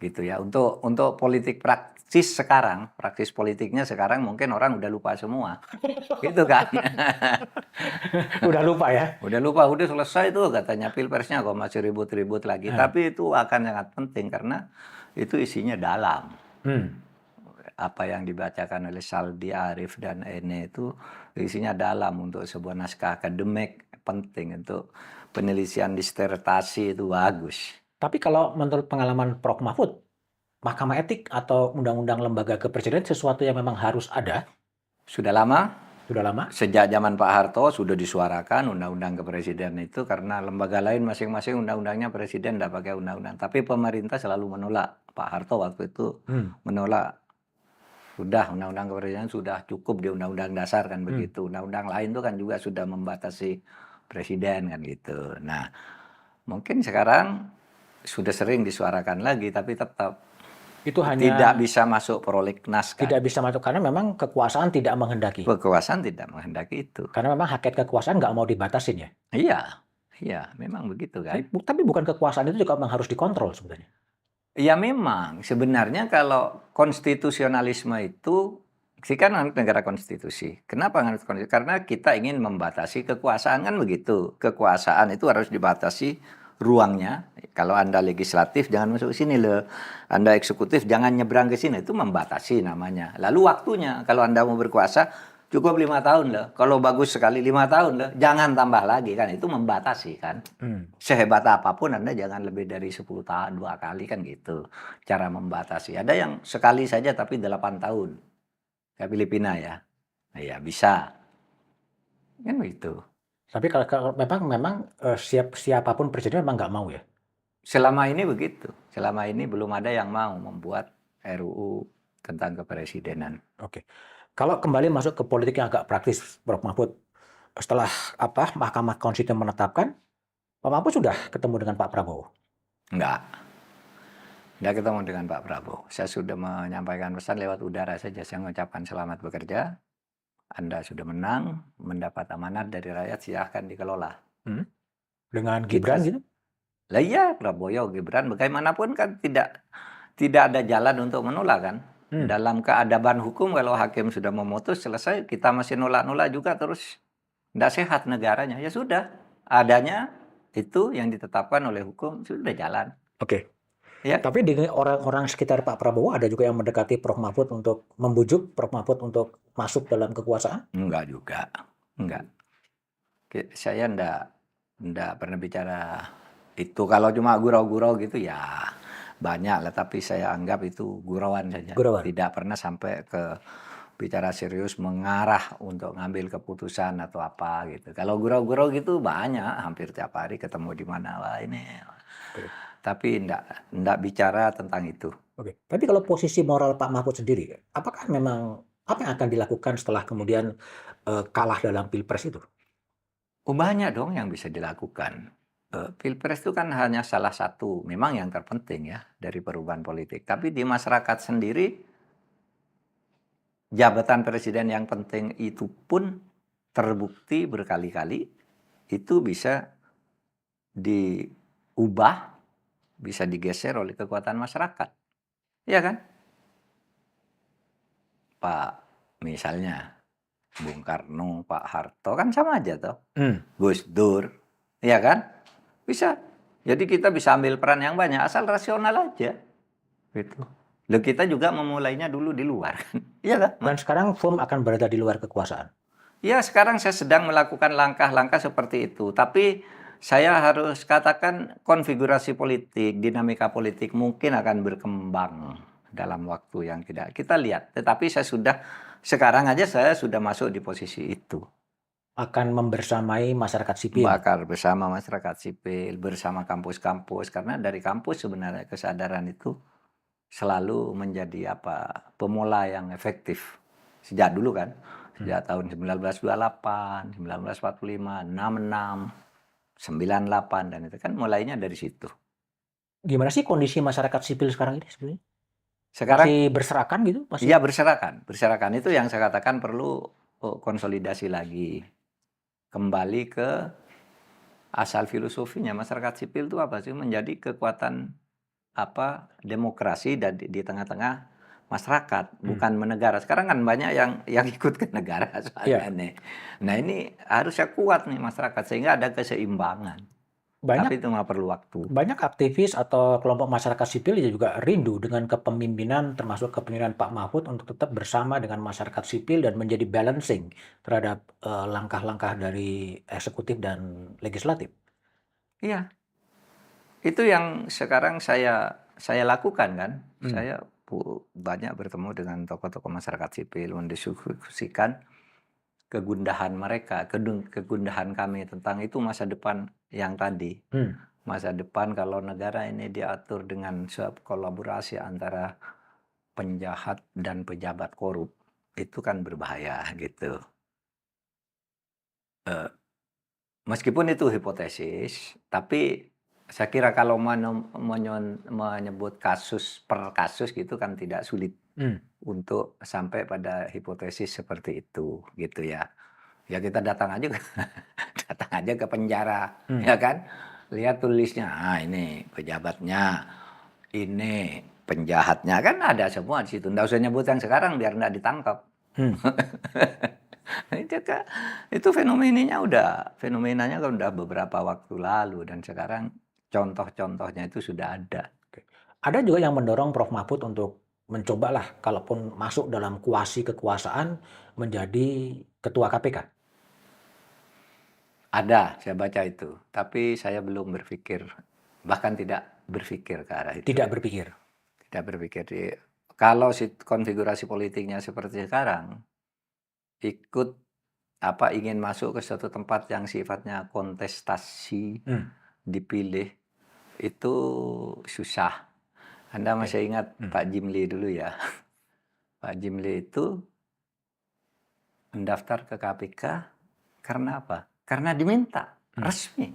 gitu ya. Untuk politik praktis politiknya sekarang mungkin orang udah lupa semua, gitu kan. Udah lupa ya? Udah lupa, udah selesai tuh katanya pilpresnya kok masih ribut-ribut lagi. Nah. Tapi itu akan sangat penting karena itu isinya dalam. Hmm. Apa yang dibacakan oleh Saldi, Arif, dan Ene itu isinya dalam untuk sebuah naskah akademik penting untuk penelitian disertasi itu bagus. Tapi kalau menurut pengalaman Prof. Mahfud, Mahkamah Etik atau Undang-Undang Lembaga Kepresidenan sesuatu yang memang harus ada, Sudah lama, sudah lama? sejak zaman Pak Harto sudah disuarakan undang-undang kepresidenan itu karena lembaga lain masing-masing undang-undangnya presiden tidak pakai undang-undang. Tapi pemerintah selalu menolak. Pak Harto waktu itu menolak. Sudah undang-undang kepresidenan sudah cukup di undang-undang dasar kan begitu. Undang-undang lain itu kan juga sudah membatasi presiden kan gitu. Nah, mungkin sekarang sudah sering disuarakan lagi tapi tetap Itu hanya tidak bisa masuk prolegnas kan. tidak bisa masuk karena memang kekuasaan tidak menghendaki. Kekuasaan tidak menghendaki itu. Karena memang hakikat kekuasaan nggak mau dibatasin ya. Iya, memang begitu kan. Tapi bukan kekuasaan itu juga memang harus dikontrol sebenarnya. Ya memang, sebenarnya kalau konstitusionalisme itu, sih kan negara konstitusi. Kenapa nganut konstitusi? Karena kita ingin membatasi kekuasaan kan begitu. Kekuasaan itu harus dibatasi ruangnya. Kalau Anda legislatif jangan masuk ke sini loh. Anda eksekutif jangan nyebrang ke sini. Itu membatasi namanya. Lalu waktunya, kalau Anda mau berkuasa cukup 5 tahun loh. Kalau bagus sekali 5 tahun loh. Jangan tambah lagi kan. Itu membatasi kan. Sehebat apapun Anda jangan lebih dari 10 tahun, 2 kali kan gitu. Cara membatasi. Ada yang sekali saja tapi 8 tahun. Kayak Filipina ya. Iya bisa. Kan begitu. Tapi kalau memang siapapun presiden memang nggak mau ya. Selama ini begitu. Selama ini belum ada yang mau membuat RUU tentang kepresidenan. Oke. Kalau kembali masuk ke politik yang agak praktis, Prof. Mahfud, setelah Mahkamah Konstitusi menetapkan, Pak Mahfud sudah ketemu dengan Pak Prabowo? Enggak ketemu dengan Pak Prabowo. Saya sudah menyampaikan pesan lewat udara saja. Saya mengucapkan selamat bekerja. Anda sudah menang, mendapat amanat dari rakyat, silahkan dikelola. Dengan Gibran gitu? Lah iya, Prabowo, Gibran, bagaimanapun kan tidak ada jalan untuk menolak kan. Dalam keadaban hukum kalau hakim sudah memutus selesai, kita masih nolak-nolak juga terus tidak sehat negaranya. Ya sudah, adanya itu yang ditetapkan oleh hukum sudah jalan. Oke. Ya. Tapi dengan orang-orang sekitar Pak Prabowo ada juga yang mendekati Prof. Mahfud untuk membujuk Prof. Mahfud untuk masuk dalam kekuasaan? Enggak juga, enggak. Saya enggak pernah bicara itu. Kalau cuma gurau-gurau gitu ya banyak lah, tapi saya anggap itu gurauan saja. Tidak pernah sampai ke bicara serius mengarah untuk ngambil keputusan atau apa gitu. Kalau gurau-gurau gitu banyak, hampir tiap hari ketemu di mana lah ini. Tapi enggak bicara tentang itu. Oke. Tapi kalau posisi moral Pak Mahfud sendiri, apakah memang apa yang akan dilakukan setelah kemudian kalah dalam Pilpres itu? Oh, banyak dong yang bisa dilakukan. Pilpres itu kan hanya salah satu, memang yang terpenting ya dari perubahan politik. Tapi di masyarakat sendiri, jabatan presiden yang penting itu pun terbukti berkali-kali itu bisa diubah, bisa digeser oleh kekuatan masyarakat. Iya kan? Misalnya Bung Karno, Pak Harto kan sama aja toh. Gus Dur, iya kan? Bisa. Jadi kita bisa ambil peran yang banyak asal rasional aja. Gitu. Loh kita juga memulainya dulu di luar kan. Iya kan? Dan sekarang FUM akan berada di luar kekuasaan. Ya, sekarang saya sedang melakukan langkah-langkah seperti itu. Tapi saya harus katakan konfigurasi politik, dinamika politik mungkin akan berkembang dalam waktu yang tidak kita lihat. Tetapi sekarang aja saya sudah masuk di posisi itu. Akan membersamai masyarakat sipil. Bakal bersama masyarakat sipil, bersama kampus-kampus. Karena dari kampus sebenarnya kesadaran itu selalu menjadi pemula yang efektif. Sejak dulu kan. Sejak tahun 1928, 1945, 66, 98 dan itu kan mulainya dari situ. Gimana sih kondisi masyarakat sipil sekarang ini sebenarnya? Sekarang masih berserakan gitu? Iya berserakan. Berserakan itu yang saya katakan perlu konsolidasi lagi. Kembali ke asal filosofinya masyarakat sipil itu apa sih? Menjadi kekuatan demokrasi dan di tengah-tengah masyarakat, Hmm. bukan menegara. Sekarang kan banyak yang ikut ke negara soalnya Iya. nih. Nah ini harusnya kuat nih masyarakat sehingga ada keseimbangan. Banyak Tapi itu nggak perlu waktu. banyak aktivis atau kelompok masyarakat sipil juga rindu dengan kepemimpinan, termasuk kepemimpinan Pak Mahfud untuk tetap bersama dengan masyarakat sipil dan menjadi balancing terhadap langkah-langkah dari eksekutif dan legislatif. Iya, itu yang sekarang saya lakukan kan. Hmm. Saya banyak bertemu dengan tokoh-tokoh masyarakat sipil mendiskusikan kegundahan mereka, kegundahan kami tentang itu masa depan yang tadi. Hmm. Masa depan kalau negara ini diatur dengan kolaborasi antara penjahat dan pejabat korup, itu kan berbahaya gitu. Eh, Meskipun itu hipotesis, tapi saya kira kalau menyebut kasus per kasus gitu kan tidak sulit Hmm. untuk sampai pada hipotesis seperti itu gitu ya. Ya kita datang aja datang aja ke penjara, Hmm. ya kan? Lihat tulisnya, ini pejabatnya, ini penjahatnya, kan ada semua di situ. Nggak usah nyebut yang sekarang biar nggak ditangkap. Hmm. Itu fenomenanya kan udah beberapa waktu lalu dan sekarang contoh-contohnya itu sudah ada. Oke. Ada juga yang mendorong Prof. Mahfud untuk mencobalah, kalaupun masuk dalam kuasi kekuasaan, menjadi ketua KPK. Ada, saya baca itu, tapi saya belum berpikir, bahkan tidak berpikir ke arah itu. Tidak berpikir. Tidak berpikir kalau konfigurasi politiknya seperti sekarang, ikut ingin masuk ke suatu tempat yang sifatnya kontestasi, Hmm. dipilih, itu susah. Anda Oke. masih ingat Hmm. Pak Jimli dulu ya? Pak Jimli itu mendaftar ke KPK karena apa? Karena diminta, Hmm. resmi.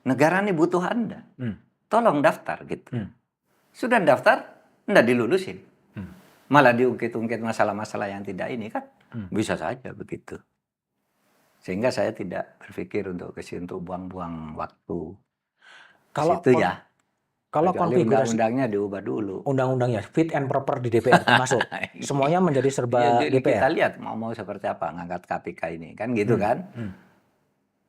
Negara ini butuh Anda. Hmm. Tolong daftar gitu. Hmm. Sudah daftar, enggak dilulusin. Hmm. Malah diungkit-ungkit masalah-masalah yang tidak ini kan. Hmm. Bisa saja begitu. Sehingga saya tidak berpikir untuk buang-buang waktu ke Kalau situ ya. kalau Kecuali konfigurasi undang-undangnya diubah dulu. undang-undangnya fit and proper di DPR termasuk, semuanya menjadi Ya, serba kita DPR. lihat mau seperti apa ngangkat KPK ini kan gitu Hmm. kan. Hmm.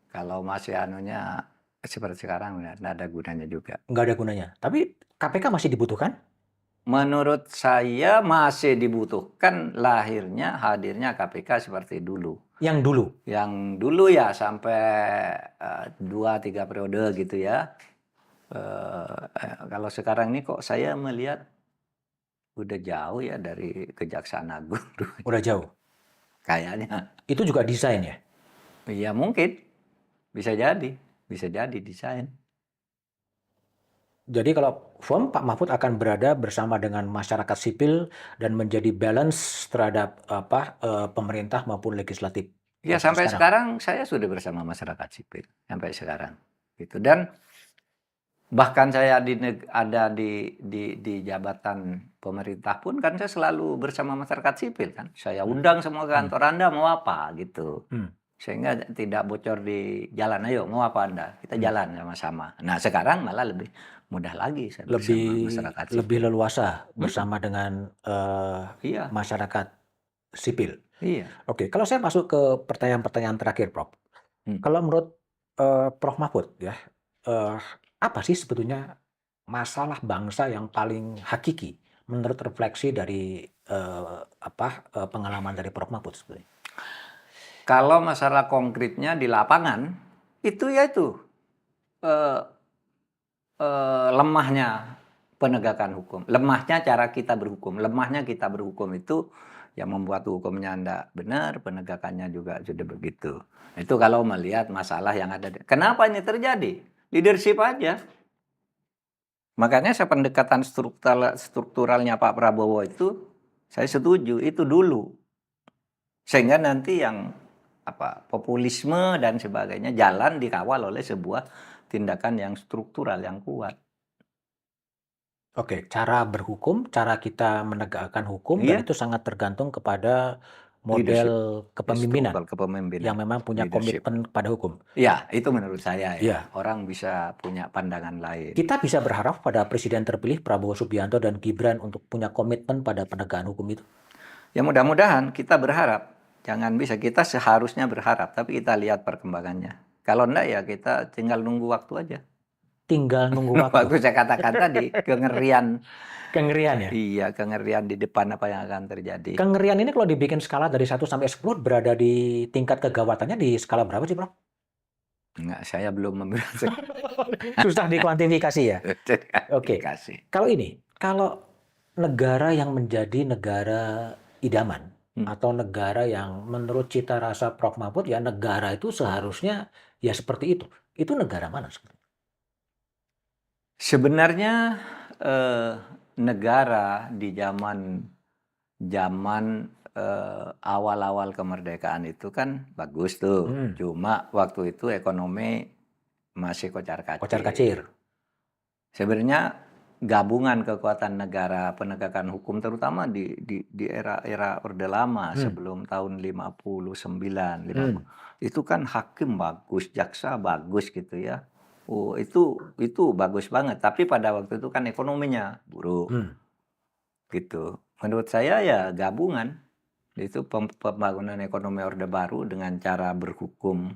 Kalau masih anunya seperti sekarang nggak ada gunanya juga. Nggak ada gunanya. Tapi KPK masih dibutuhkan? Menurut saya masih dibutuhkan hadirnya KPK seperti dulu. Yang dulu. Yang dulu ya sampai 2-3 periode gitu ya. Kalau sekarang ini kok saya melihat udah jauh ya dari Kejaksaan Agung. Udah jauh. Kayaknya. Itu juga desain ya? Iya mungkin. Bisa jadi desain. Jadi kalau Pak Mahfud akan berada bersama dengan masyarakat sipil dan menjadi balance terhadap pemerintah maupun legislatif. Ya Posisi sampai sekarang. sekarang saya sudah bersama masyarakat sipil sampai sekarang. Gitu. Dan bahkan saya ada di jabatan pemerintah pun kan saya selalu bersama masyarakat sipil kan. Saya undang semua ke kantor Anda mau apa gitu. Hmm. Sehingga tidak bocor di jalan. Ayo mau apa Anda? Kita jalan sama-sama. Nah sekarang malah lebih mudah lagi saya bersama masyarakat sipil. Lebih leluasa bersama dengan Iya, masyarakat sipil. iya. Oke, kalau saya masuk ke pertanyaan-pertanyaan terakhir, Prof. Kalau menurut Prof. Mahfud ya, apa sih sebetulnya masalah bangsa yang paling hakiki menurut refleksi dari pengalaman dari Prof. Mahfud sebetulnya? Kalau masalah konkretnya di lapangan, itu yaitu lemahnya penegakan hukum, lemahnya cara kita berhukum, lemahnya kita berhukum itu yang membuat hukumnya tidak benar, penegakannya juga sudah begitu. Itu kalau melihat masalah yang ada. Kenapa ini terjadi? Leadership aja. Makanya saya pendekatan strukturalnya Pak Prabowo itu, saya setuju, itu dulu. Sehingga nanti yang populisme dan sebagainya jalan dikawal oleh sebuah tindakan yang struktural yang kuat. Oke, cara berhukum, cara kita menegakkan hukum, dan Iya. itu sangat tergantung kepada model kepemimpinan Instruktur kepemimpinan, yang memang punya leadership. komitmen pada hukum. Ya, itu menurut saya Iya. ya. Orang bisa punya pandangan lain. Kita bisa berharap pada Presiden terpilih Prabowo Subianto dan Gibran untuk punya komitmen pada penegakan hukum itu. Ya mudah-mudahan kita berharap. Jangan bisa, kita seharusnya berharap, tapi kita lihat perkembangannya. Kalau enggak ya kita tinggal nunggu waktu aja. Tinggal nunggu Waktu waktu. saya katakan tadi, kengerian. Kengerian ya? Iya, kengerian di depan apa yang akan terjadi. Kengerian ini kalau dibikin skala dari 1 sampai 10 berada di tingkat kegawatannya di skala berapa sih, Prof? Enggak, saya belum memberikan Susah dikuantifikasi ya? Oke. sertifikasi. Kalau negara yang menjadi negara idaman atau negara yang menurut cita rasa Prof Mahfud ya negara itu seharusnya ya seperti itu. Itu negara mana sebenarnya? Sebenarnya negara di zaman awal-awal kemerdekaan itu kan bagus tuh. Cuma waktu itu ekonomi masih kocar-kacir. Kocar-kacir. Sebenarnya gabungan kekuatan negara penegakan hukum terutama di era Orde Lama sebelum tahun 59, 50. Itu kan hakim bagus, jaksa bagus gitu ya. Oh, itu bagus banget, tapi pada waktu itu kan ekonominya buruk. Gitu. Menurut saya ya gabungan. Itu pembangunan ekonomi Orde Baru dengan cara berhukum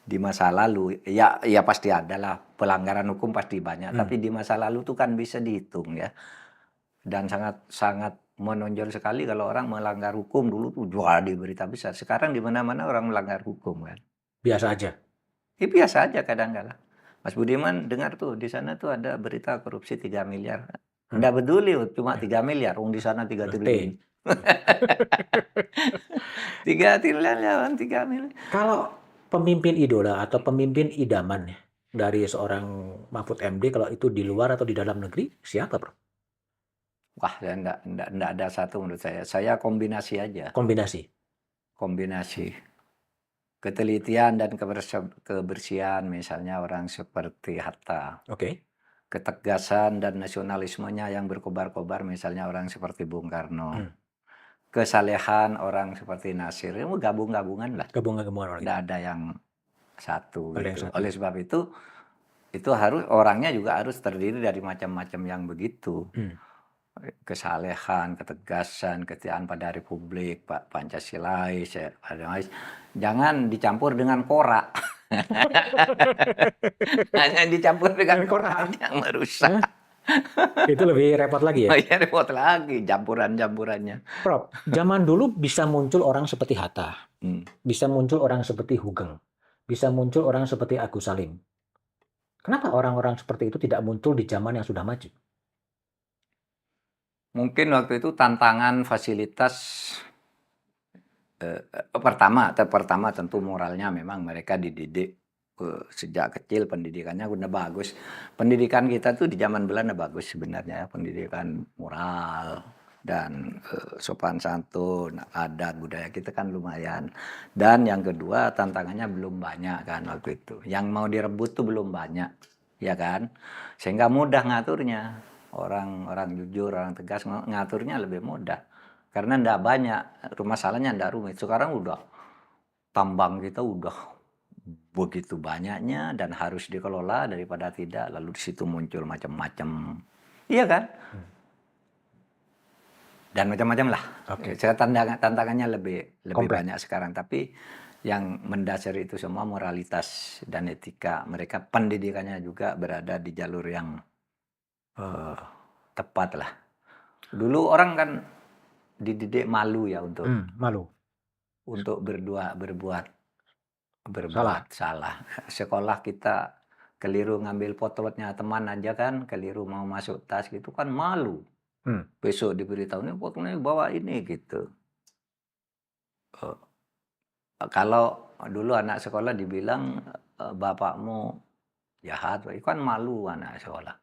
di masa lalu. Ya pasti ada lah pelanggaran hukum pasti banyak, tapi di masa lalu tuh kan bisa dihitung ya. Dan sangat menonjol sekali kalau orang melanggar hukum. Dulu tuh jual di berita besar. Sekarang di mana-mana orang melanggar hukum kan. Biasa aja. Ya, biasa aja kadang-kadang. Mas Budiman dengar tuh di sana tuh ada berita korupsi 3 miliar. Nggak peduli cuma 3 miliar, di sana 3 triliun. 3 triliun lawan 3 miliar. Kalau pemimpin idola atau pemimpin idaman dari seorang Mahfud MD kalau itu di luar atau di dalam negeri siapa, Bro? Wah, ya enggak ada satu menurut saya. Saya kombinasi aja. Kombinasi. Ketelitian dan kebersihan misalnya orang seperti Hatta. Oke. Ketegasan dan nasionalismenya yang berkobar-kobar misalnya orang seperti Bung Karno. Kesalehan orang seperti Nasir. Itu gabung-gabungan lah. Gabungan orang. Tidak ada yang satu. Ada yang Gitu. satu. Oleh sebab itu harus orangnya juga harus terdiri dari macam-macam yang begitu. Kesalehan, ketegasan, kesetiaan pada Republik, Pancasilais, jangan dicampur dengan korak. Hanya dicampur dengan korak yang merusak. Itu lebih repot lagi ya? Oh iya, repot lagi campuran-campurannya. Prof, zaman dulu bisa muncul orang seperti Hatta, bisa muncul orang seperti Hugeng, bisa muncul orang seperti Agus Salim. Kenapa orang-orang seperti itu tidak muncul di zaman yang sudah maju? Mungkin waktu itu tantangan fasilitas pertama tentu moralnya memang mereka dididik sejak kecil, pendidikannya udah bagus. Pendidikan kita tuh di zaman Belanda bagus sebenarnya, pendidikan moral dan sopan santun, adat budaya kita kan lumayan. Dan yang kedua tantangannya belum banyak kan waktu itu. Yang mau direbut tuh belum banyak, ya kan? Sehingga mudah ngaturnya. Orang jujur, orang tegas ngaturnya lebih mudah. Karena enggak banyak, masalahnya enggak rumit. Sekarang udah tambang kita udah begitu banyaknya dan harus dikelola daripada tidak, lalu di situ muncul macam-macam. Iya kan? Dan macam-macam lah. Oke. Tantangannya lebih Kompleks. banyak sekarang, tapi yang mendasari itu semua moralitas dan etika. Mereka pendidikannya juga berada di jalur yang tepat lah. Dulu orang kan dididik malu ya untuk malu. Untuk berbuat salah. Sekolah kita keliru ngambil potlotnya teman aja kan, keliru mau masuk tas gitu kan malu. Besok diberitahu nih potlotnya bawa ini gitu. Kalau dulu anak sekolah dibilang bapakmu jahat, itu kan malu anak sekolah.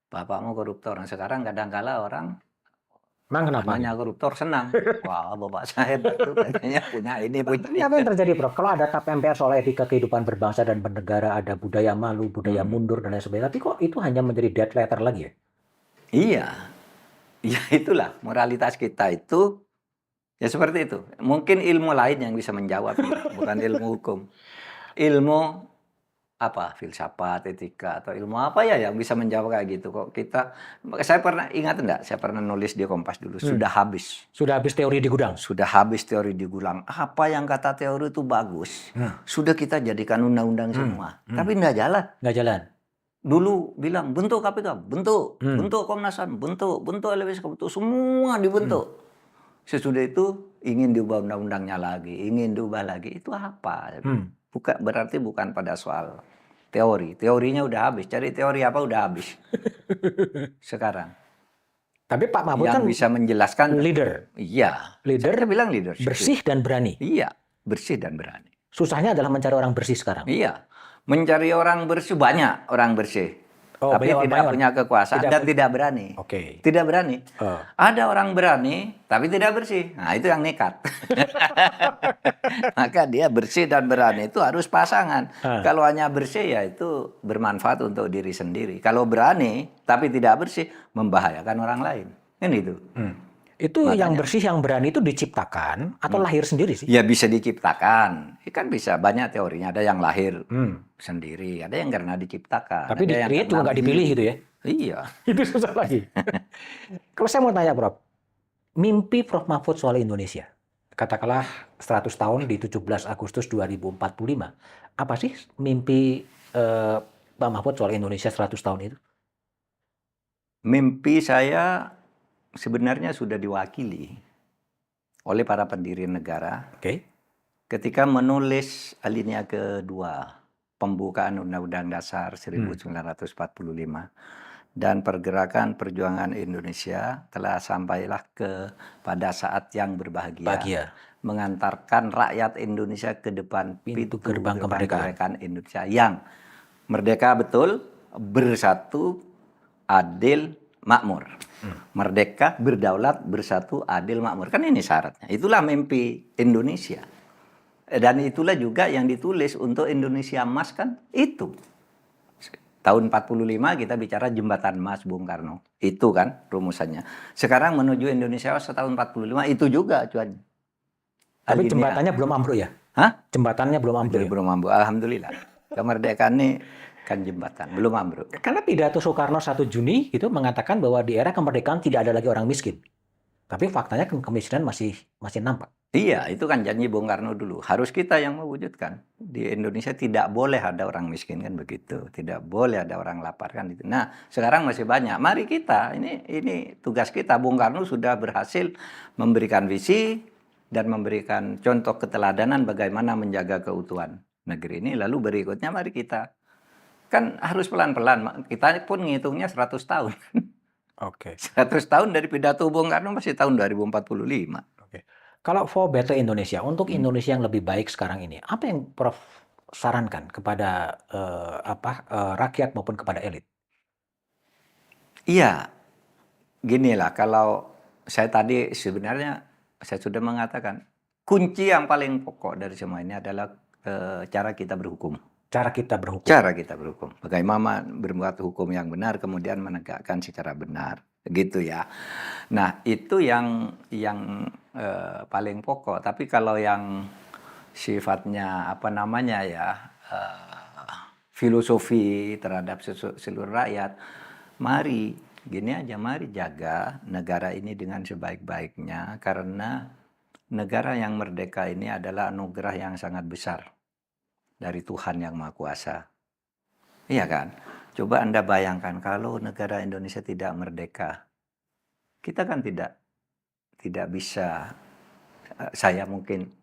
Bapakmu koruptor. Nah, sekarang kadang-kala orang namanya koruptor senang. Wah, bapak saya itu katanya punya ini. Tapi apa yang terjadi, Prof? Kalau ada tap MPR soal etika kehidupan berbangsa dan bernegara, ada budaya malu, budaya mundur, dan lain sebagainya. Tapi kok itu hanya menjadi dead letter lagi ya? Iya. Ya itulah, moralitas kita itu Ya seperti itu. Mungkin ilmu lain yang bisa menjawab, bukan ilmu hukum. Ilmu apa? Filsafat, etika, atau ilmu apa ya yang bisa menjawab kayak gitu kok kita. Saya pernah ingat enggak? Saya pernah nulis di Kompas dulu. Hmm. Sudah habis teori di gudang. Sudah habis teori digulang. Apa yang kata teori itu bagus. Sudah kita jadikan undang-undang semua. Tapi enggak jalan. Nggak jalan. Dulu bilang bentuk KPK, bentuk Komnas HAM, bentuk LPSK, bentuk semua dibentuk. Sesudah itu ingin diubah undang-undangnya lagi, ingin diubah lagi. Itu apa? Berarti bukan pada soal teori. Teorinya udah habis. Cari teori apa udah habis. Sekarang. Tapi Pak Mahfud Yang kan bisa menjelaskan. leader. Iya. Leader Saya bilang leadership. bersih dan berani. Iya. Bersih dan berani. Susahnya adalah mencari orang bersih sekarang. Iya. Mencari orang bersih, banyak orang bersih. Oh, tapi tidak punya kekuasaan dan tidak berani. Oke. Tidak berani. Ada orang berani tapi tidak bersih. Nah, itu yang nekat. Maka dia bersih dan berani itu harus pasangan. Kalau hanya bersih ya itu bermanfaat untuk diri sendiri. Kalau berani tapi tidak bersih membahayakan orang lain. Kan itu. Itu makanya, yang bersih, yang berani itu diciptakan atau lahir sendiri sih? Ya bisa diciptakan. Kan bisa banyak teorinya. Ada yang lahir sendiri, ada yang karena diciptakan. Tapi di-create juga nggak dipilih gitu ya? Iya. Itu susah lagi. Kalau saya mau tanya Prof, mimpi Prof Mahfud soal Indonesia, katakanlah 100 tahun di 17 Agustus 2045, apa sih mimpi Pak Mahfud soal Indonesia 100 tahun itu? Mimpi saya sebenarnya sudah diwakili oleh para pendiri negara. Ketika menulis alinea kedua pembukaan Undang-Undang Dasar 1945 dan pergerakan perjuangan Indonesia telah sampailah pada saat yang berbahagia. Mengantarkan rakyat Indonesia ke depan pintu gerbang kemerdekaan Indonesia yang merdeka betul, bersatu, adil, makmur. Merdeka, berdaulat, bersatu, adil, makmur. Kan ini syaratnya. Itulah mimpi Indonesia. Dan itulah juga yang ditulis untuk Indonesia Emas kan itu. Tahun 45 kita bicara jembatan emas Bung Karno. Itu kan rumusannya. Sekarang menuju Indonesia Emas tahun 45 itu juga cuan. Tapi jembatannya belum ambruk ya? Hah? Jembatannya belum ambruk. Belum ambruk. Alhamdulillah. Kemerdekaan ini kan jembatan, belum ambruk. Karena pidato Soekarno 1 Juni itu mengatakan bahwa di era kemerdekaan tidak ada lagi orang miskin. Tapi faktanya kemiskinan masih nampak. Iya, itu kan janji Bung Karno dulu. Harus kita yang mewujudkan. Di Indonesia tidak boleh ada orang miskin kan begitu. Tidak boleh ada orang lapar kan itu. Nah, sekarang masih banyak. Mari kita, ini tugas kita. Bung Karno sudah berhasil memberikan visi dan memberikan contoh keteladanan bagaimana menjaga keutuhan negeri ini. Lalu berikutnya mari kita. Kan harus pelan-pelan. Kita pun ngitungnya 100 tahun. Oke. 100 tahun dari pidato Bung Karno masih tahun 2045. Oke. Kalau for better Indonesia, untuk Indonesia yang lebih baik sekarang ini, apa yang Prof sarankan kepada rakyat maupun kepada elit? Iya, ginilah kalau saya tadi sebenarnya saya sudah mengatakan kunci yang paling pokok dari semua ini adalah cara kita berhukum. Cara kita berhukum. Cara kita berhukum. Bagaimana berbuat hukum yang benar, kemudian menegakkan secara benar, gitu ya. Nah itu yang paling pokok. Tapi kalau yang sifatnya filosofi terhadap seluruh rakyat, mari jaga negara ini dengan sebaik-baiknya karena negara yang merdeka ini adalah anugerah yang sangat besar dari Tuhan Yang Maha Kuasa. Iya kan? Coba Anda bayangkan kalau negara Indonesia tidak merdeka. Kita kan tidak bisa, saya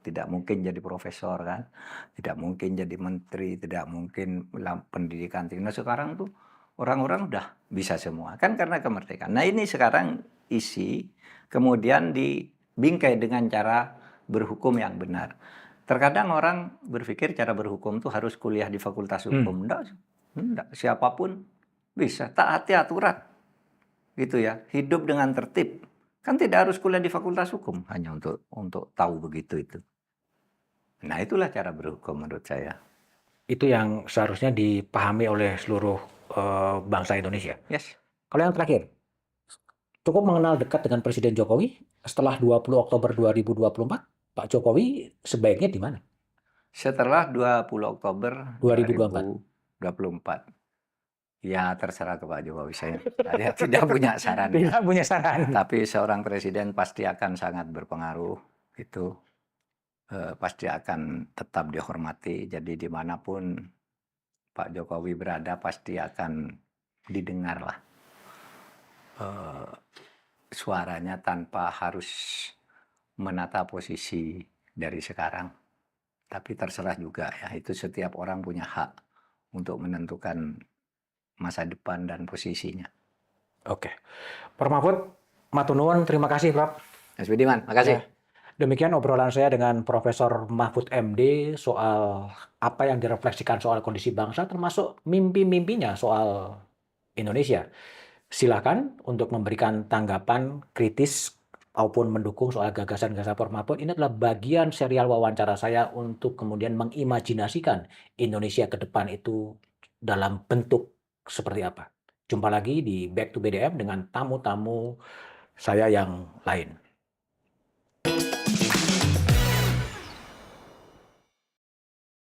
tidak mungkin jadi profesor kan. Tidak mungkin jadi menteri, tidak mungkin pendidikan tinggi. Nah sekarang tuh orang-orang udah bisa semua. Kan karena kemerdekaan. Nah ini sekarang isi, kemudian dibingkai dengan cara berhukum yang benar. Terkadang orang berpikir cara berhukum itu harus kuliah di fakultas hukum. Enggak. Siapapun bisa. Taati aturan. Gitu ya. Hidup dengan tertib. Kan tidak harus kuliah di fakultas hukum. Hanya untuk tahu begitu itu. Nah itulah cara berhukum menurut saya. Itu yang seharusnya dipahami oleh seluruh bangsa Indonesia. Yes. Kalau yang terakhir, cukup mengenal dekat dengan Presiden Jokowi. Setelah 20 Oktober 2024, Pak Jokowi sebaiknya di mana? Setelah 20 Oktober 2024. 2024. Ya terserah ke Pak Jokowi, saya tidak punya saran ya. Tidak punya saran. Tapi seorang presiden pasti akan sangat berpengaruh, itu pasti akan tetap dihormati. Jadi dimanapun Pak Jokowi berada pasti akan didengar lah suaranya tanpa harus menata posisi dari sekarang. Tapi terserah juga ya, itu setiap orang punya hak untuk menentukan masa depan dan posisinya. Oke. Prof. Mahfud, matur nuwun, terima kasih, Prof. Mas Budiman, Ya. makasih. Demikian obrolan saya dengan Profesor Mahfud MD soal apa yang direfleksikan soal kondisi bangsa, termasuk mimpi-mimpinya soal Indonesia. Silakan untuk memberikan tanggapan kritis maupun mendukung soal gagasan-gagasan Prof. Mahfud. Ini adalah bagian serial wawancara saya untuk kemudian mengimajinasikan Indonesia ke depan itu dalam bentuk seperti apa. Jumpa lagi di Back to BDM dengan tamu-tamu saya yang lain.